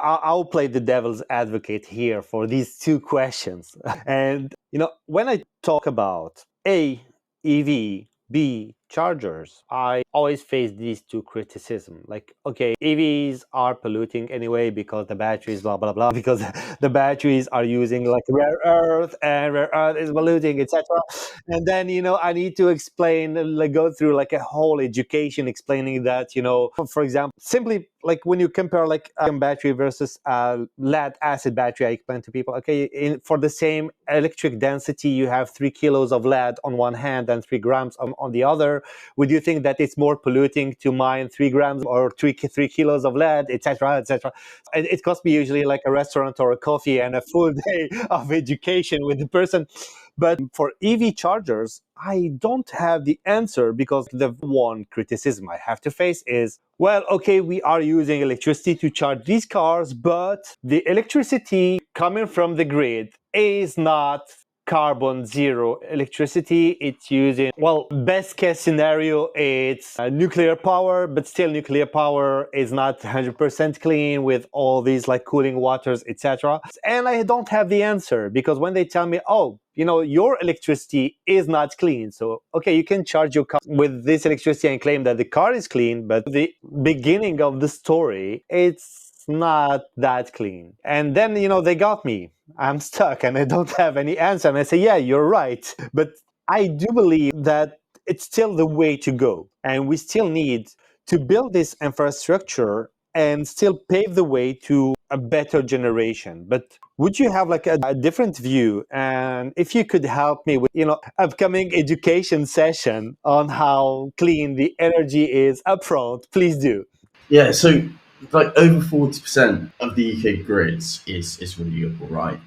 Speaker 2: I'll play the devil's advocate here for these two questions. And, when I talk about A, EV, B, chargers, I always face these two criticisms. Like, okay, EVs are polluting anyway because the batteries, blah, blah, blah, because the batteries are using like rare earth and rare earth is polluting, etc. And then, I need to explain, like go through like a whole education explaining that, for example, simply like when you compare like a battery versus a lead acid battery, I explain to people, okay, for the same electric density, you have 3 kilos of lead on one hand and 3 grams on the other. Would you think that it's more polluting to mine 3 grams or 3 kilos of lead, etc., etc.? It costs me usually like a restaurant or a coffee and a full day of education with the person. But for EV chargers, I don't have the answer, because the one criticism I have to face is, well, okay, we are using electricity to charge these cars, but the electricity coming from the grid is not carbon zero electricity. It's using, well, best case scenario, it's nuclear power, but still nuclear power is not 100% clean with all these like cooling waters, etc. And I don't have the answer, because when they tell me, oh, your electricity is not clean, so okay, you can charge your car with this electricity and claim that the car is clean, but the beginning of the story, it's not that clean. And then, they got me. I'm stuck and I don't have any answer. And I say, yeah, you're right. But I do believe that it's still the way to go. And we still need to build this infrastructure and still pave the way to a better generation. But would you have like a different view? And if you could help me with, upcoming education session on how clean the energy is upfront, please do.
Speaker 3: Yeah, so like over 40% of the UK grids is renewable, right?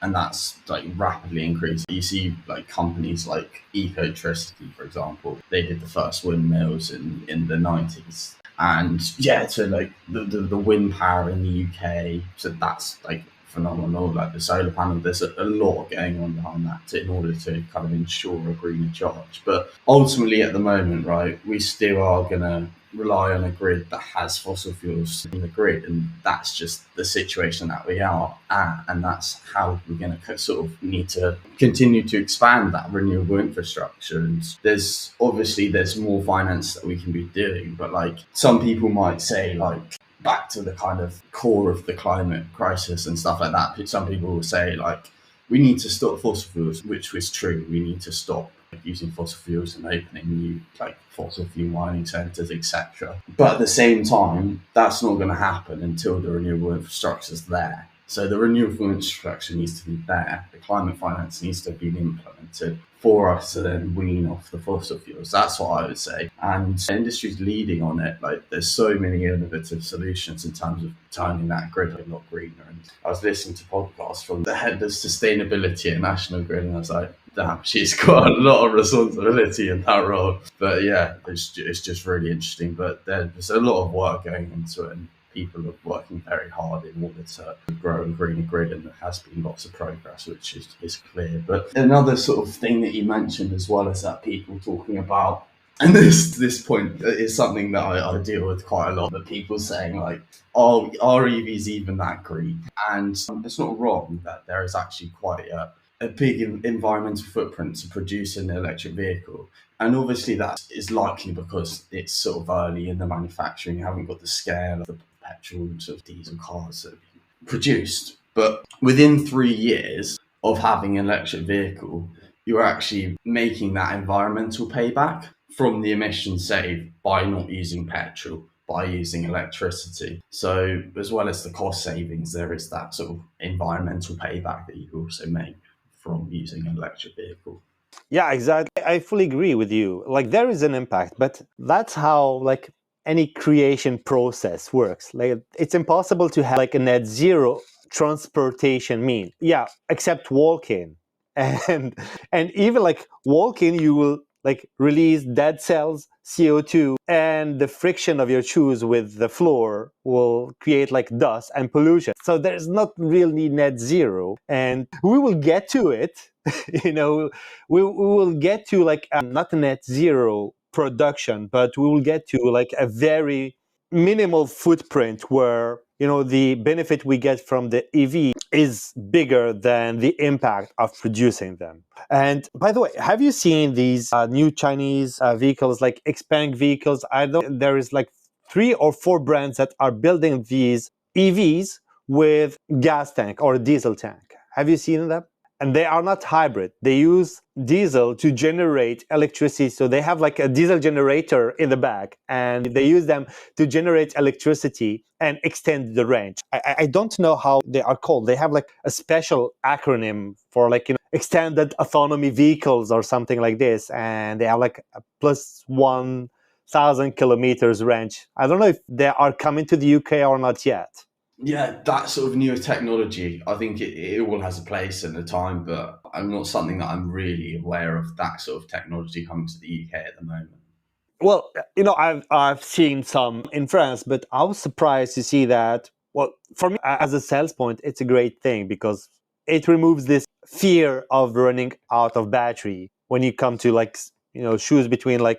Speaker 3: And that's like rapidly increasing. You see like companies like Ecosystemic, for example, they did the first windmills in the 90s. And yeah, so like the wind power in the UK, so that's like phenomenal. Like the solar panel, there's a lot going on behind that in order to kind of ensure a greener charge. But ultimately at the moment, right, we still are gonna rely on a grid that has fossil fuels in the grid, and that's just the situation that we are at, and that's how we're going to sort of need to continue to expand that renewable infrastructure. And there's more finance that we can be doing, but like some people might say, like back to the kind of core of the climate crisis and stuff like that, some people will say like we need to stop fossil fuels, which was true. We need to stop using fossil fuels and opening new fossil fuel mining centres, etc. But at the same time, that's not going to happen until the renewable infrastructure is there. So the renewable infrastructure needs to be there. The climate finance needs to be implemented for us to then wean off the fossil fuels. That's what I would say. And the industry's leading on it. There's so many innovative solutions in terms of turning that grid a lot greener. And I was listening to podcasts from the head of sustainability at National Grid, and I was like, damn, she's got a lot of responsibility in that role. But yeah, it's just really interesting. But there's a lot of work going into it, and people are working very hard in order to grow and green a grid, and there has been lots of progress, which is clear. But another sort of thing that you mentioned as well is that people talking about, and this point is something that I deal with quite a lot, but people saying oh, are EVs even that green? And it's not wrong that there is actually quite a big environmental footprint to produce an electric vehicle. And obviously that is likely because it's sort of early in the manufacturing, you haven't got the scale of the petrol sort of diesel cars that have been produced. But within 3 years of having an electric vehicle, you're actually making that environmental payback from the emissions saved by not using petrol, by using electricity. So as well as the cost savings, there is that sort of environmental payback that you also make from using an electric vehicle.
Speaker 2: Yeah, exactly. I fully agree with you. There is an impact, but that's how any creation process works. It's impossible to have a net zero transportation mean. Yeah, except walking. And even walking, you will release dead cells, CO2, and the friction of your shoes with the floor will create dust and pollution. So there's not really net zero, and we will get to it. We will get to not a net zero production, but we will get to a very minimal footprint where the benefit we get from the EV is bigger than the impact of producing them. And by the way, have you seen these new Chinese vehicles, Xpeng vehicles? I know there is 3 or 4 brands that are building these EVs with gas tank or a diesel tank. Have you seen them? And they are not hybrid. They use diesel to generate electricity. So they have a diesel generator in the back, and they use them to generate electricity and extend the range. I don't know how they are called. They have a special acronym for extended autonomy vehicles or something like this. And they have a plus 1,000 kilometers range. I don't know if they are coming to the UK or not yet.
Speaker 3: Yeah, that sort of newer technology, I think it all has a place in the time, but I'm not something that I'm really aware of that sort of technology coming to the UK at the moment.
Speaker 2: Well, I've seen some in France, but I was surprised to see that. Well, for me, as a sales point, it's a great thing because it removes this fear of running out of battery when you come to choose between a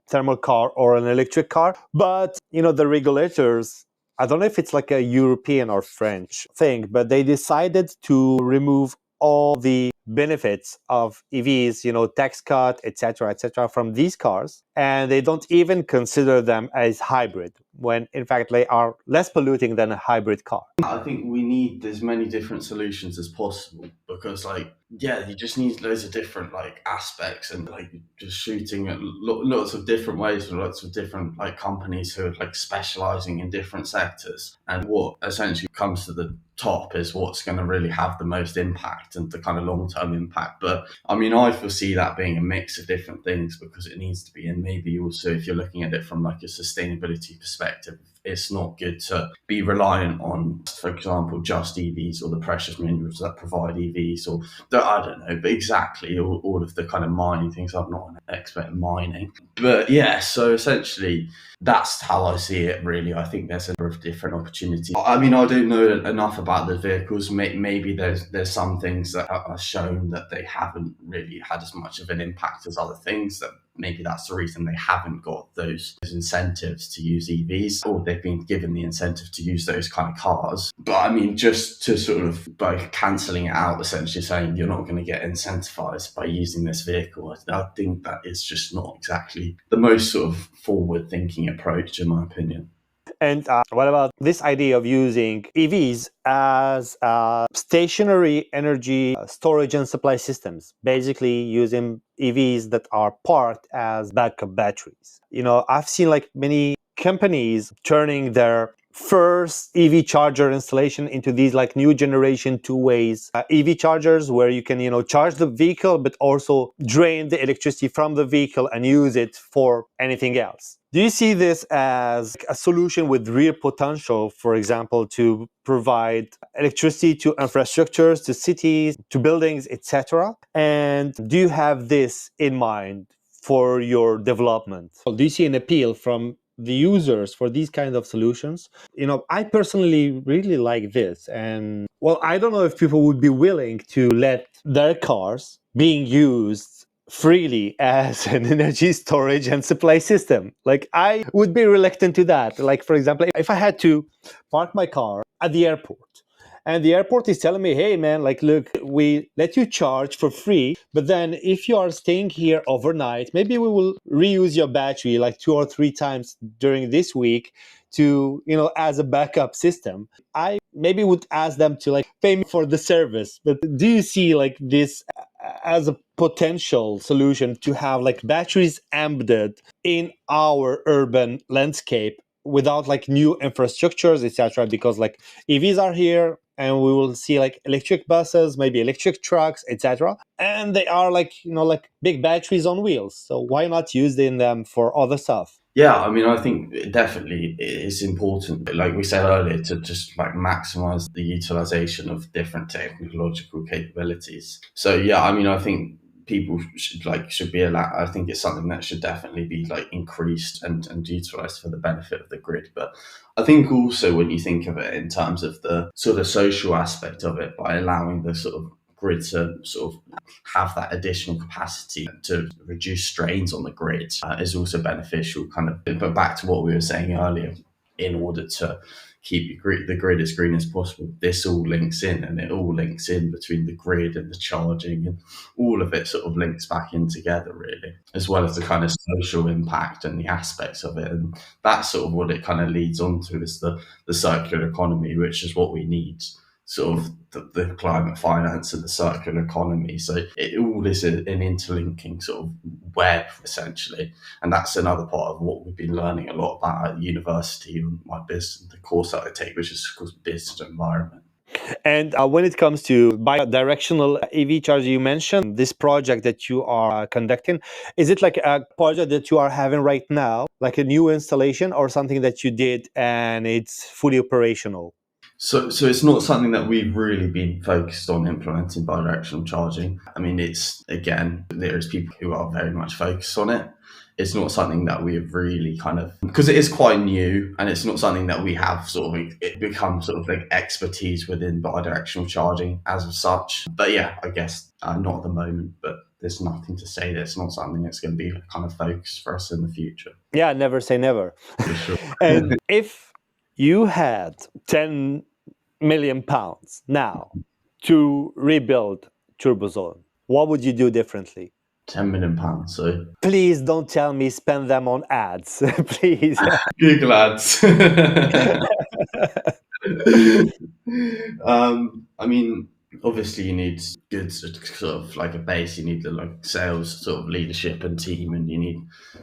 Speaker 2: thermal car or an electric car. But the regulators, I don't know if it's a European or French thing, but they decided to remove all the benefits of EVs, tax cut, etc., from these cars, and they don't even consider them as hybrid, when in fact they are less polluting than a hybrid car.
Speaker 3: I think we need as many different solutions as possible because, you just need loads of different aspects and just shooting at lots of different ways with lots of different companies who are specializing in different sectors. And what essentially comes to the top is what's going to really have the most impact and the kind of long-term impact. But I mean, I foresee that being a mix of different things because it needs to be. And maybe also if you're looking at it from a sustainability perspective, it's not good to be reliant on, for example, just EVs or the precious minerals that provide EVs, or I don't know, but exactly all of the kind of mining things. I'm not an expert in mining, but yeah, so essentially that's how I see it, really. I think there's a number of different opportunities. I mean, I don't know enough about the vehicles. Maybe there's some things that are shown that they haven't really had as much of an impact as other things, that maybe that's the reason they haven't got those incentives to use EVs, or they've been given the incentive to use those kind of cars. But I mean, just to sort of by cancelling it out, essentially saying you're not going to get incentivized by using this vehicle, I think that is just not exactly the most sort of forward-thinking approach, in my opinion.
Speaker 2: And what about this idea of using EVs as stationary energy storage and supply systems, basically using EVs that are parked as backup batteries? I've seen like many companies turning their first EV charger installation into these like new generation two-ways EV chargers where you can, charge the vehicle, but also drain the electricity from the vehicle and use it for anything else. Do you see this as a solution with real potential, for example, to provide electricity to infrastructures, to cities, to buildings, etc.? And do you have this in mind for your development? Do you see an appeal from the users for these kinds of solutions? I personally really like this. And well, I don't know if people would be willing to let their cars being used freely as an energy storage and supply system. Like, I would be reluctant to that. Like, for example, if I had to park my car at the airport, and the airport is telling me, hey, man, like, look, we let you charge for free, but then if you are staying here overnight, maybe we will reuse your battery like 2 or 3 times during this week to, as a backup system. I maybe would ask them to like pay me for the service. But do you see like this as a potential solution to have like batteries embedded in our urban landscape without like new infrastructures, etc.? Because like EVs are here, and we will see like electric buses, maybe electric trucks, etc. And they are like, like big batteries on wheels. So why not use them for other stuff?
Speaker 3: Yeah, I mean, I think definitely it's important, like we said earlier, to just like maximize the utilization of different technological capabilities. So yeah, I mean, I think people should be allowed. I think it's something that should definitely be like increased and utilized for the benefit of the grid. But I think also when you think of it in terms of the sort of social aspect of it, by allowing the sort of grid to sort of have that additional capacity to reduce strains on the grid is also beneficial. Kind of, but back to what we were saying earlier, in order to keep the grid as green as possible, this all links in, and it all links in between the grid and the charging, and all of it sort of links back in together, really, as well as the kind of social impact and the aspects of it. And that's sort of what it kind of leads on to, is the circular economy, which is what we need, sort of the climate finance and the circular economy. So it all is an interlinking sort of web, essentially. And that's another part of what we've been learning a lot about at university, and my business, the course that I take, which is called Business Environment.
Speaker 2: And when it comes to bi-directional EV charger, you mentioned this project that you are conducting. Is it like a project that you are having right now, like a new installation, or something that you did and it's fully operational?
Speaker 3: So it's not something that we've really been focused on implementing bidirectional charging. I mean, it's, again, there's people who are very much focused on it. It's not something that we have really kind of, because it is quite new, and it's not something that we have sort of, it becomes sort of like expertise within bidirectional charging as of such. But yeah, I guess not at the moment, but there's nothing to say that it's not something that's going to be kind of focused for us in the future.
Speaker 2: Yeah, never say never.
Speaker 3: For sure.
Speaker 2: And if you had 10 million pounds now to rebuild Turbozone, what would you do differently?
Speaker 3: 10 million pounds. So
Speaker 2: please don't tell me spend them on ads. Please.
Speaker 3: Google ads. I mean, obviously you need good sort of like a base. You need the like sales sort of leadership and team, and you need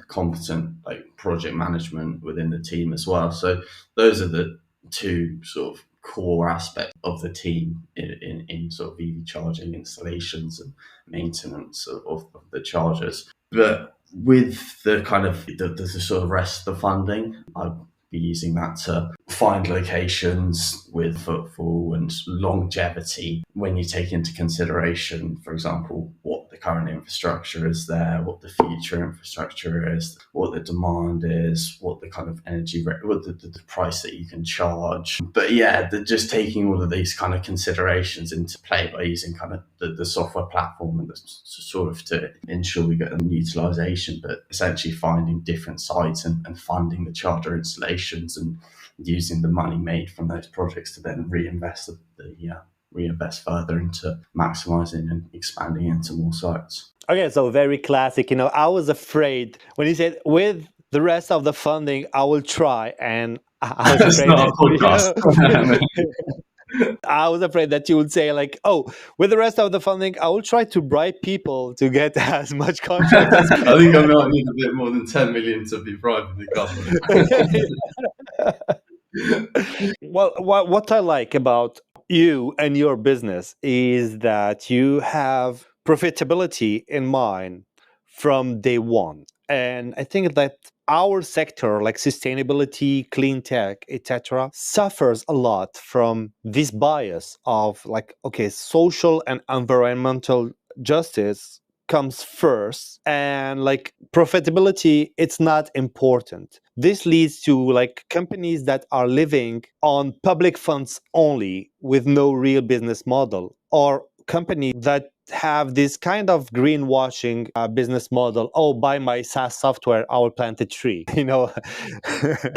Speaker 3: competent like project management within the team as well. So those are the two sort of core aspects of the team in sort of EV charging installations and maintenance of the chargers. But with the kind of the sort of rest of the funding, I'd be using that to find locations with footfall and longevity when you take into consideration, for example, what the current infrastructure is there, what the future infrastructure is, what the demand is, what the kind of energy, what the price that you can charge. But yeah, just taking all of these kind of considerations into play by using kind of the software platform and the sort of to ensure we get an utilization, but essentially finding different sites and funding the charger installations and using the money made from those projects to then reinvest further into maximizing and expanding into more sites.
Speaker 2: Okay, so very classic. I was afraid when you said with the rest of the funding I will try. And I was
Speaker 3: It's
Speaker 2: afraid
Speaker 3: not a
Speaker 2: that
Speaker 3: podcast.
Speaker 2: I was afraid that you would say like, "Oh, with the rest of the funding, I will try to bribe people to get as much contract as."
Speaker 3: I think I might need a bit more than 10 million to be bribing the government.
Speaker 2: Well, what I like about you and your business is that you have profitability in mind from day one. And I think that our sector, like sustainability, clean tech, etc., suffers a lot from this bias of like, okay, social and environmental justice comes first, and like profitability, it's not important. This leads to like companies that are living on public funds only with no real business model, or companies that have this kind of greenwashing business model. Oh, buy my SaaS software, I will plant a tree.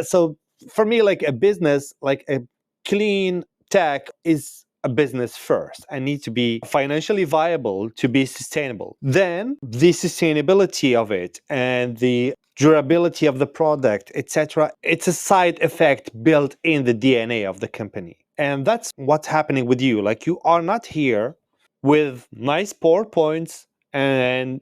Speaker 2: So for me, like a business, like a clean tech is a business first and need to be financially viable to be sustainable. Then the sustainability of it and the durability of the product, etc., it's a side effect built in the DNA of the company. And that's what's happening with you. Like you are not here with nice PowerPoints and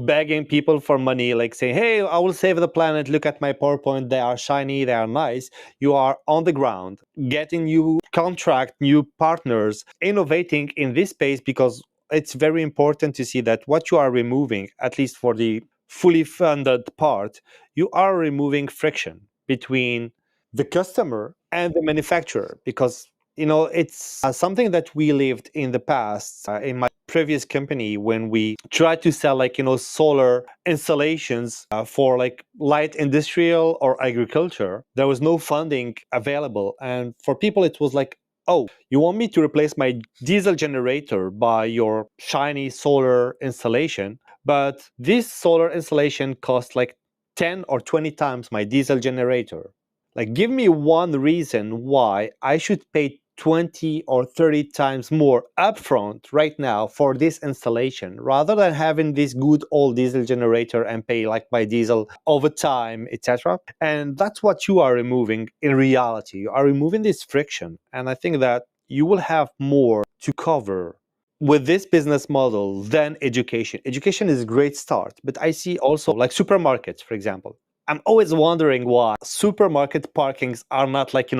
Speaker 2: begging people for money, like saying, hey, I will save the planet, look at my PowerPoint, they are shiny, they are nice. You are on the ground getting new contract, new partners, innovating in this space, because it's very important to see that what you are removing, at least for the fully funded part, you are removing friction between the customer and the manufacturer. Because it's something that we lived in the past in my previous company, when we tried to sell like solar installations for like light industrial or agriculture. There was no funding available, and for people it was like, oh, you want me to replace my diesel generator by your shiny solar installation, but this solar installation costs like 10 or 20 times my diesel generator. Like, give me one reason why I should pay 20 or 30 times more upfront right now for this installation, rather than having this good old diesel generator and pay like my diesel over time, etc. And that's what you are removing in reality. You are removing this friction. And I think that you will have more to cover with this business model than education. Education is a great start, but I see also like supermarkets, for example. I'm always wondering why supermarket parkings are not like,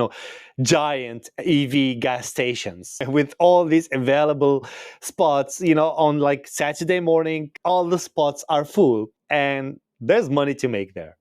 Speaker 2: giant EV gas stations with all these available spots, on like Saturday morning, all the spots are full and there's money to make there.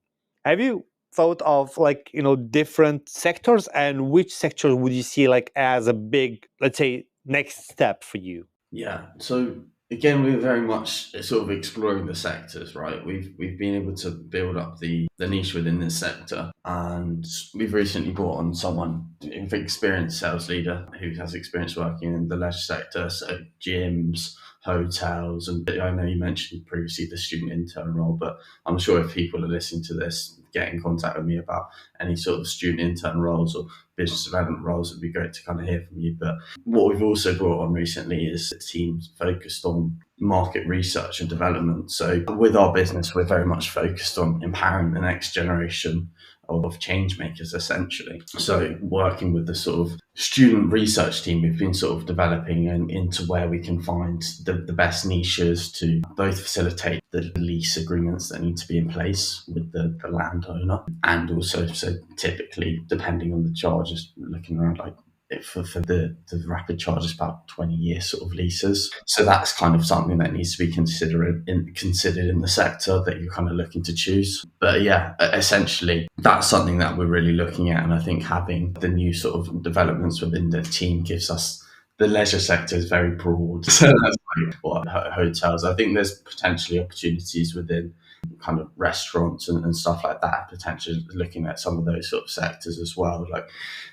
Speaker 2: Have you thought of like, different sectors, and which sector would you see like as a big, let's say, next step for you?
Speaker 3: Yeah. So again, we're very much sort of exploring the sectors, right? We've been able to build up the niche within this sector, and we've recently brought on someone, an experienced sales leader who has experience working in the leisure sector, so gyms, hotels, and I know you mentioned previously the student intern role, but I'm sure if people are listening to this, get in contact with me about any sort of student intern roles or business development roles, it'd be great to kind of hear from you. But what we've also brought on recently is a team focused on market research and development. So with our business, we're very much focused on empowering the next generation of change makers, essentially. So working with the sort of student research team, we've been sort of developing into where we can find the best niches to both facilitate the lease agreements that need to be in place with the landowner, and also, so typically, depending on the charges, looking around like for the rapid charges, about 20-year sort of leases. So that's kind of something that needs to be considered in the sector that you're kind of looking to choose. But yeah, essentially that's something that we're really looking at, and I think having the new sort of developments within the team gives us, the leisure sector is very broad. So that's like what hotels. I think there's potentially opportunities within kind of restaurants and stuff like that, potentially looking at some of those sort of sectors as well.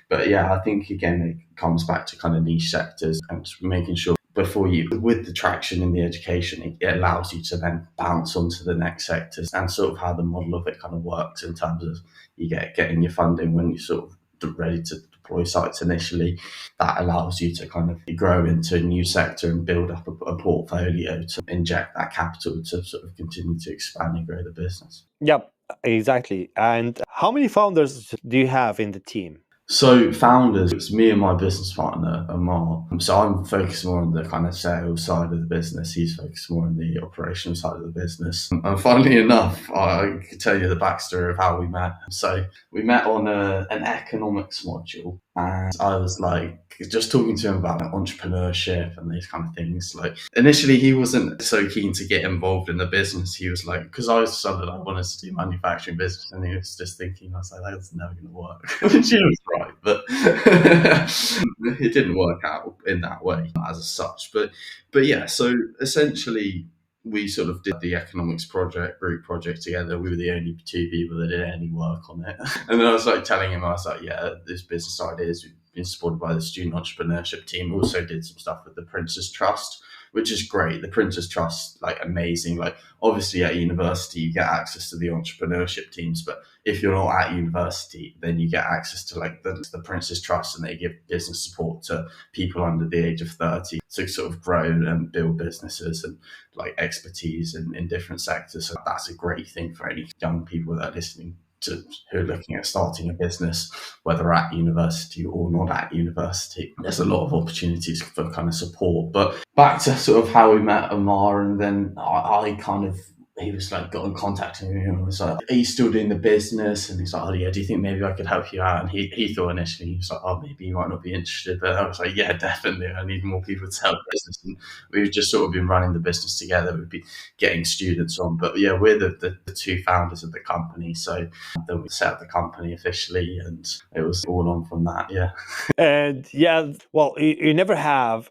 Speaker 3: But yeah, I think again it comes back to kind of niche sectors and making sure before you, with the traction in the education, it allows you to then bounce onto the next sectors, and sort of how the model of it kind of works in terms of you getting your funding when you're sort of ready to deploy sites initially. That allows you to kind of grow into a new sector and build up a portfolio to inject that capital to sort of continue to expand and grow the business.
Speaker 2: Yep. Exactly. And how many founders do you have in the team?
Speaker 3: So founders, it's me and my business partner, Amar. So I'm focused more on the kind of sales side of the business. He's focused more on the operational side of the business. And funnily enough, I could tell you the backstory of how we met. So we met on an economics module, and I was like just talking to him about entrepreneurship and these kind of things. Like initially, he wasn't so keen to get involved in the business. He was like, because I decided I wanted to do manufacturing business, and he was just thinking, I was like, that's never going to work. Which he was right, but it didn't work out in that way as such. But yeah, so essentially we sort of did the economics group project together. We were the only two people that did any work on it. And then I was like telling him, I was like, yeah, this business ideas, we've been supported by the student entrepreneurship team. Also did some stuff with the Prince's Trust, which is great. The Prince's Trust, like amazing. Like obviously at university you get access to the entrepreneurship teams, but if you're not at university, then you get access to like the Prince's Trust, and they give business support to people under the age of 30 to sort of grow and build businesses and like expertise in different sectors. So that's a great thing for any young people that are listening to who are looking at starting a business, whether at university or not at university. There's a lot of opportunities for kind of support. But back to sort of how we met Amar, and then I kind of, he was like, got in contact with me and was like, are you still doing the business? And he's like, oh yeah, do you think maybe I could help you out? And he thought initially, he was like, oh, maybe you might not be interested. But I was like, yeah, definitely. I need more people to help business. And we've just sort of been running the business together. We've been getting students on. But yeah, we're the two founders of the company. So then we set up the company officially, and it was all on from that. Yeah.
Speaker 2: And yeah, well, you never have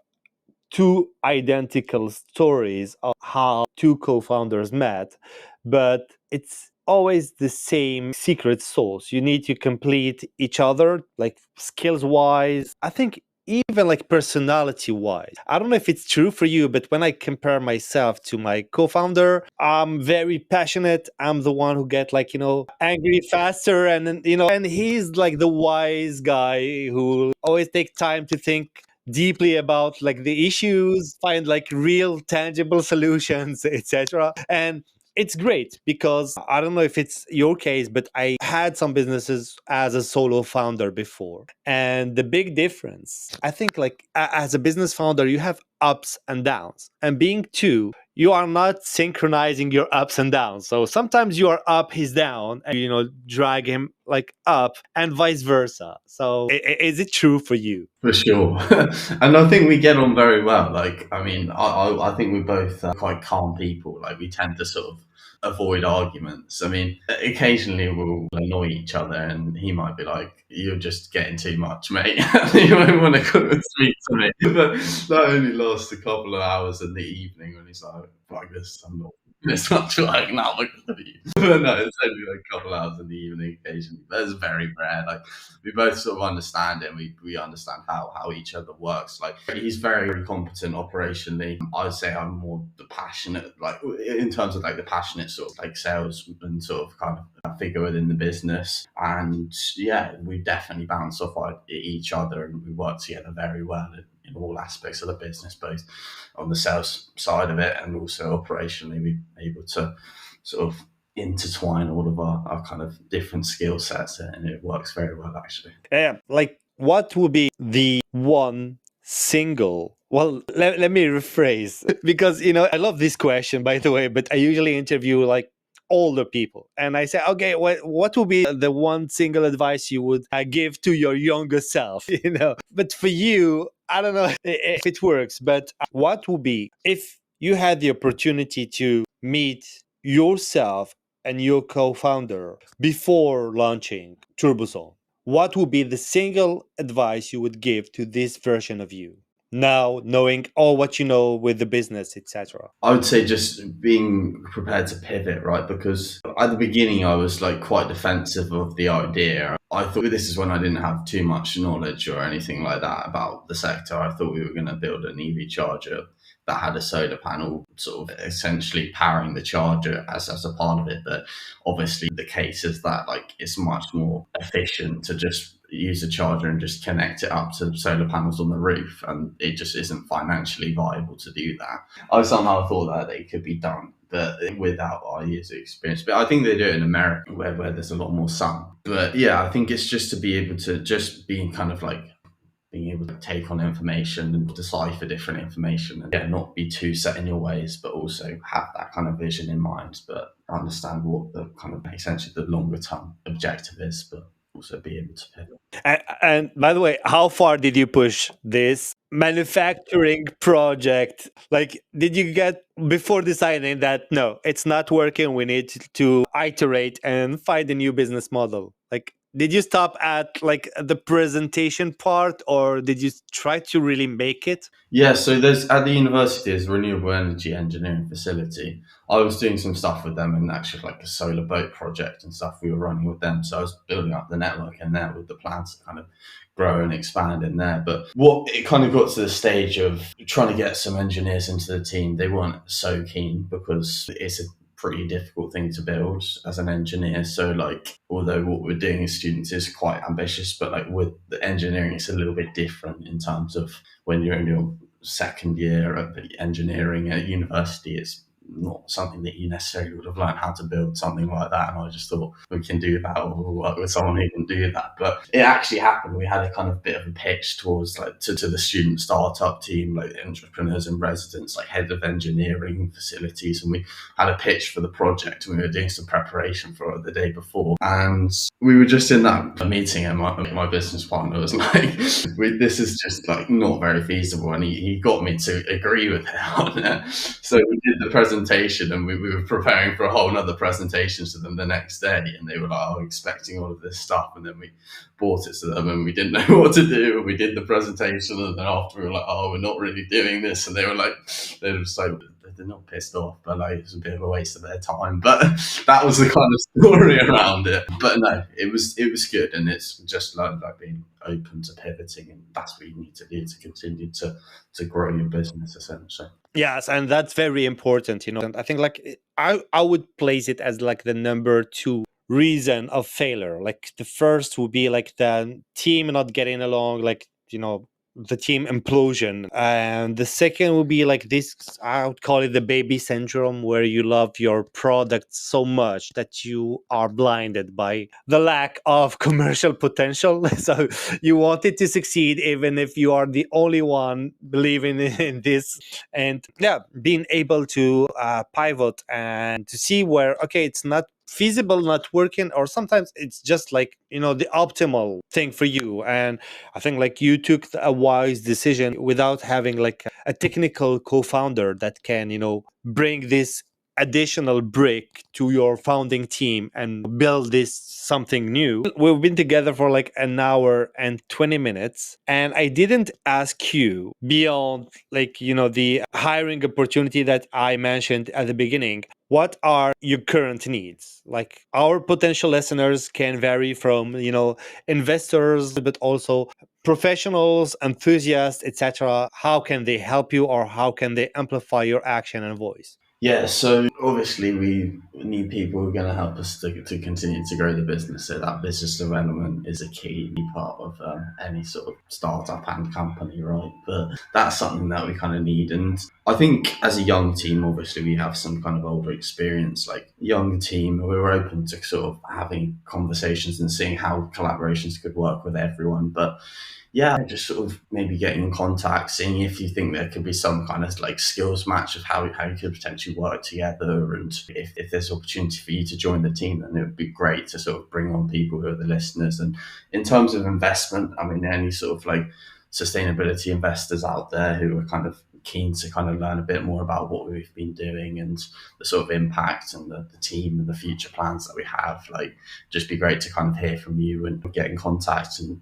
Speaker 2: two identical stories of how two co-founders met, but it's always the same secret sauce. You need to complete each other, like skills wise. I think even like personality wise. I don't know if it's true for you, but when I compare myself to my co-founder, I'm very passionate. I'm the one who get like, angry faster, and then, and he's like the wise guy who always take time to think deeply about like the issues, find like real tangible solutions, etc. And it's great because I don't know if it's your case, but I had some businesses as a solo founder before. And the big difference, I think, like as a business founder, you have ups and downs. And being two, you are not synchronizing your ups and downs. So sometimes you are up, he's down, and drag him like up, and vice versa. So is it true for you?
Speaker 3: For sure. And I think we get on very well. Like, I mean, I think we're both quite calm people. Like, we tend to sort of avoid arguments. I mean, occasionally we'll annoy each other, and he might be like, you're just getting too much, mate. You might want to come and speak to me. But that only lasts a couple of hours in the evening when he's like, fuck this, I'm not. It's not like now look at you. But no, it's only like a couple of hours in the evening occasionally. But it's very rare. Like we both sort of understand it, and we understand how each other works. Like he's very competent operationally. I'd say I'm more the passionate, like in terms of like the passionate sort of like salesman sort of kind of figure within the business. And yeah, we definitely bounce off each other, and we work together very well in all aspects of the business, both on the sales side of it and also operationally. We're able to sort of intertwine all of our kind of different skill sets, and it works very well actually.
Speaker 2: Yeah, like what would be the one single, well, let me rephrase, because I love this question, by the way, but I usually interview like older people, and I say, okay, what would be the one single advice you would give to your younger self? But for you, I don't know if it works, but what would be, if you had the opportunity to meet yourself and your co-founder before launching TurboZone, what would be the single advice you would give to this version of you now, knowing all what you know with the business, etc.?
Speaker 3: I would say just being prepared to pivot, right? Because at the beginning, I was like quite defensive of the idea. I thought this is when I didn't have too much knowledge or anything like that about the sector. I thought we were going to build an EV charger that had a solar panel sort of essentially powering the charger as a part of it. But obviously the case is that like it's much more efficient to just use a charger and just connect it up to solar panels on the roof, and it just isn't financially viable to do that. I somehow thought that it could be done but without our years of experience. But I think they do it in America where there's a lot more sun. But yeah, I think it's just to be able to just being kind of like being able to take on information and decipher different information and not be too set in your ways, but also have that kind of vision in mind, but understand what the kind of essentially the longer term objective is, but also be able to pivot.
Speaker 2: And by the way, how far did you push this manufacturing project? Like, did you get before deciding that no, it's not working, we need to iterate and find a new business model? Like, did you stop at like the presentation part, or did you try to really make it?
Speaker 3: Yeah, so there's at the university there's a renewable energy engineering facility. I was doing some stuff with them and actually like a solar boat project and stuff we were running with them. So I was building up the network in there with the plans to kind of grow and expand in there. But what it kind of got to the stage of trying to get some engineers into the team, they weren't so keen because it's a pretty difficult thing to build as an engineer. So like, although what we're doing as students is quite ambitious, but like with the engineering, it's a little bit different in terms of when you're in your second year of engineering at university, it's not something that you necessarily would have learned how to build something like that. And I just thought we can do that, or we'll work with someone who can do that. But it actually happened. We had a kind of bit of a pitch towards like to the student startup team, like entrepreneurs and residents, like head of engineering facilities. And we had a pitch for the project and we were doing some preparation for it the day before. And we were just in that meeting and my business partner was like, this is just like not very feasible. And he got me to agree with it on it. So we did the presentation and we were preparing for a whole nother presentation to them the next day. And they were like, oh, expecting all of this stuff. And then we brought it to them and we didn't know what to do. And we did the presentation. And then after we were like, oh, we're not really doing this. And they were like, they're not pissed off, but like it's a bit of a waste of their time. But that was the kind of story around it. But no, it was good, and it's just like being open to pivoting, and that's what you need to do to continue to grow your business essentially.
Speaker 2: Yes, and that's very important, And I think like I would place it as like the number 2 reason of failure. Like the first would be like the team not getting along, like the team implosion. And the second would be like this, I would call it the baby syndrome, where you love your product so much that you are blinded by the lack of commercial potential. So you want it to succeed, even if you are the only one believing in this. And yeah, being able to pivot and to see where, okay, it's not feasible, not working, or sometimes it's just like the optimal thing for you. And I think like you took a wise decision without having like a technical co-founder that can bring this additional brick to your founding team and build this something new. We've been together for like an hour and 20 minutes, and I didn't ask you beyond like the hiring opportunity that I mentioned at the beginning. What are your current needs? Like, our potential listeners can vary from investors, but also professionals, enthusiasts, etc. How can they help you, or how can they amplify your action and voice?
Speaker 3: Yeah, so obviously we need people who are going to help us to continue to grow the business. So that business development is a key part of any sort of startup and company, right? But that's something that we kind of need. And I think as a young team, obviously we have some kind of older experience, like young team, we were open to sort of having conversations and seeing how collaborations could work with everyone. But yeah, just sort of maybe getting in contact, seeing if you think there could be some kind of like skills match of how you could potentially work together. And if there's opportunity for you to join the team, then it would be great to sort of bring on people who are the listeners. And in terms of investment, I mean, any sort of like sustainability investors out there who are kind of keen to kind of learn a bit more about what we've been doing and the sort of impact and the team and the future plans that we have, like just be great to kind of hear from you and get in contact and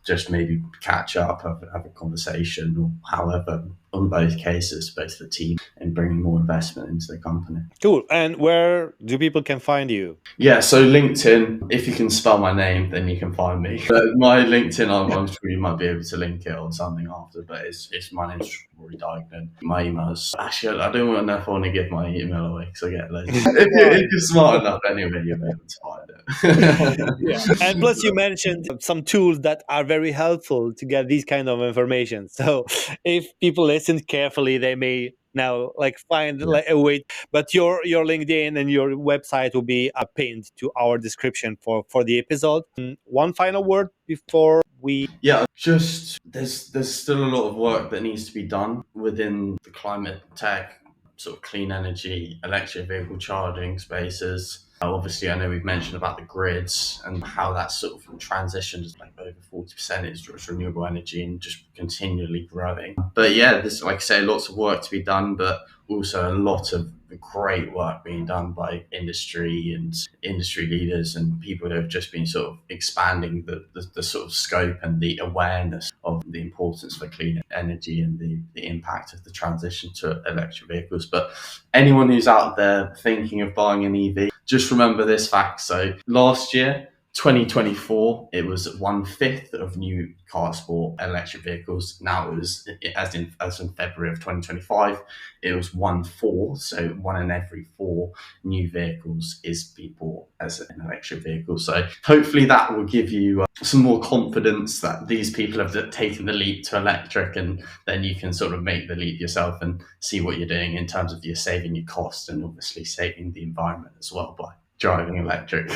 Speaker 3: just maybe catch up, have a conversation, or however, on both cases, both the team and bringing more investment into the company.
Speaker 2: Cool. And where do people can find you?
Speaker 3: Yeah, so LinkedIn, if you can spell my name, then you can find me. But my LinkedIn, I'm sure you might be able to link it or something after, but it's my name's Ruairi Duignan. My email's, actually, I don't know if I want to give my email away because I get loads. If you're smart enough anyway, you'll be able to find it.
Speaker 2: Yeah. And plus you mentioned some tools that are very very helpful to get these kind of information. So if people listen carefully, they may now find a way. But your LinkedIn and your website will be pinned to our description for the episode. One final word before we...
Speaker 3: Yeah, just there's still a lot of work that needs to be done within the climate tech, sort of clean energy, electric vehicle charging spaces. Obviously, I know we've mentioned about the grids and how that sort of transitions, over 40% is just renewable energy and just continually growing. But yeah, there's, like I say, lots of work to be done, but also a lot of great work being done by industry and industry leaders and people who have just been sort of expanding the sort of scope and the awareness of the importance for clean energy and the impact of the transition to electric vehicles. But anyone who's out there thinking of buying an EV, just remember this fact. So last year, 2024, it was 1/5 of new cars bought electric vehicles. Now it was, as in February of 2025, it was 1/4. So 1 in every 4 new vehicles is being bought as an electric vehicle. So hopefully that will give you some more confidence that these people have taken the leap to electric, and then you can sort of make the leap yourself and see what you're doing in terms of you're saving your cost and obviously saving the environment as well by driving electric.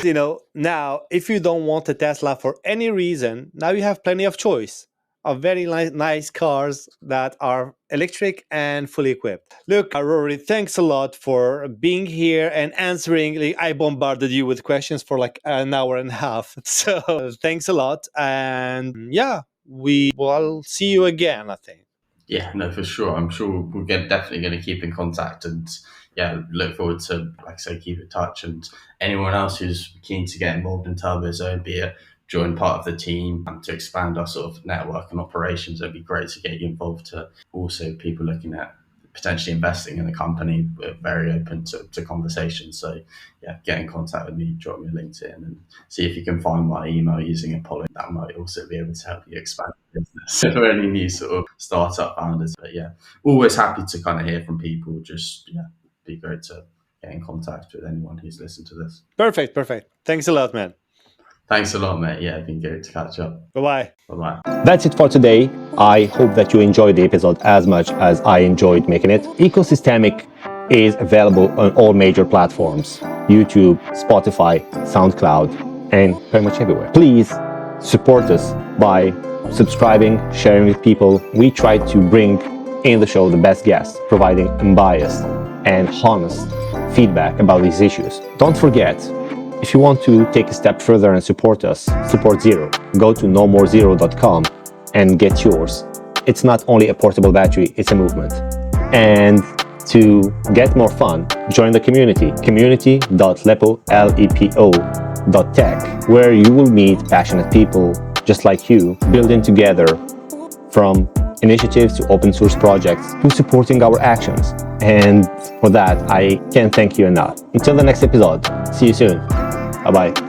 Speaker 2: Now, if you don't want a Tesla for any reason, now you have plenty of choice of very nice cars that are electric and fully equipped. Look, Ruairi, thanks a lot for being here and answering. I bombarded you with questions for an hour and a half. So thanks a lot. And yeah, will see you again, I think.
Speaker 3: Yeah, no, for sure. I'm sure we're definitely going to keep in contact, and yeah, look forward to, like I say, keep in touch. And anyone else who's keen to get involved in TurboZone, be a join part of the team to expand our sort of network and operations, it'd be great to get you involved. To also people looking at potentially investing in the company, we're very open to conversations. So yeah, get in contact with me, drop me a LinkedIn, and see if you can find my email using Apollo. That might also be able to help you expand the business for any new sort of startup founders. But yeah, always happy to kind of hear from people. Just be great to get in contact with anyone who's listened to this.
Speaker 2: Perfect. Thanks a lot, man.
Speaker 3: Thanks a lot, mate. Yeah, it's been great to catch up.
Speaker 2: Bye-bye.
Speaker 3: Bye-bye.
Speaker 2: That's it for today. I hope that you enjoyed the episode as much as I enjoyed making it. Ecosystemic is available on all major platforms: YouTube, Spotify, SoundCloud, and pretty much everywhere. Please support us by subscribing, sharing with people. We try to bring in the show the best guests, providing unbiased and honest feedback about these issues. Don't forget, if you want to take a step further and support us, support Zero. Go to nomorezero.com and get yours. It's not only a portable battery, it's a movement. And to get more fun, join the community.lepo.tech, where you will meet passionate people just like you, building together from initiatives to open source projects to supporting our actions. And for that, I can't thank you enough. Until the next episode, see you soon. Bye-bye.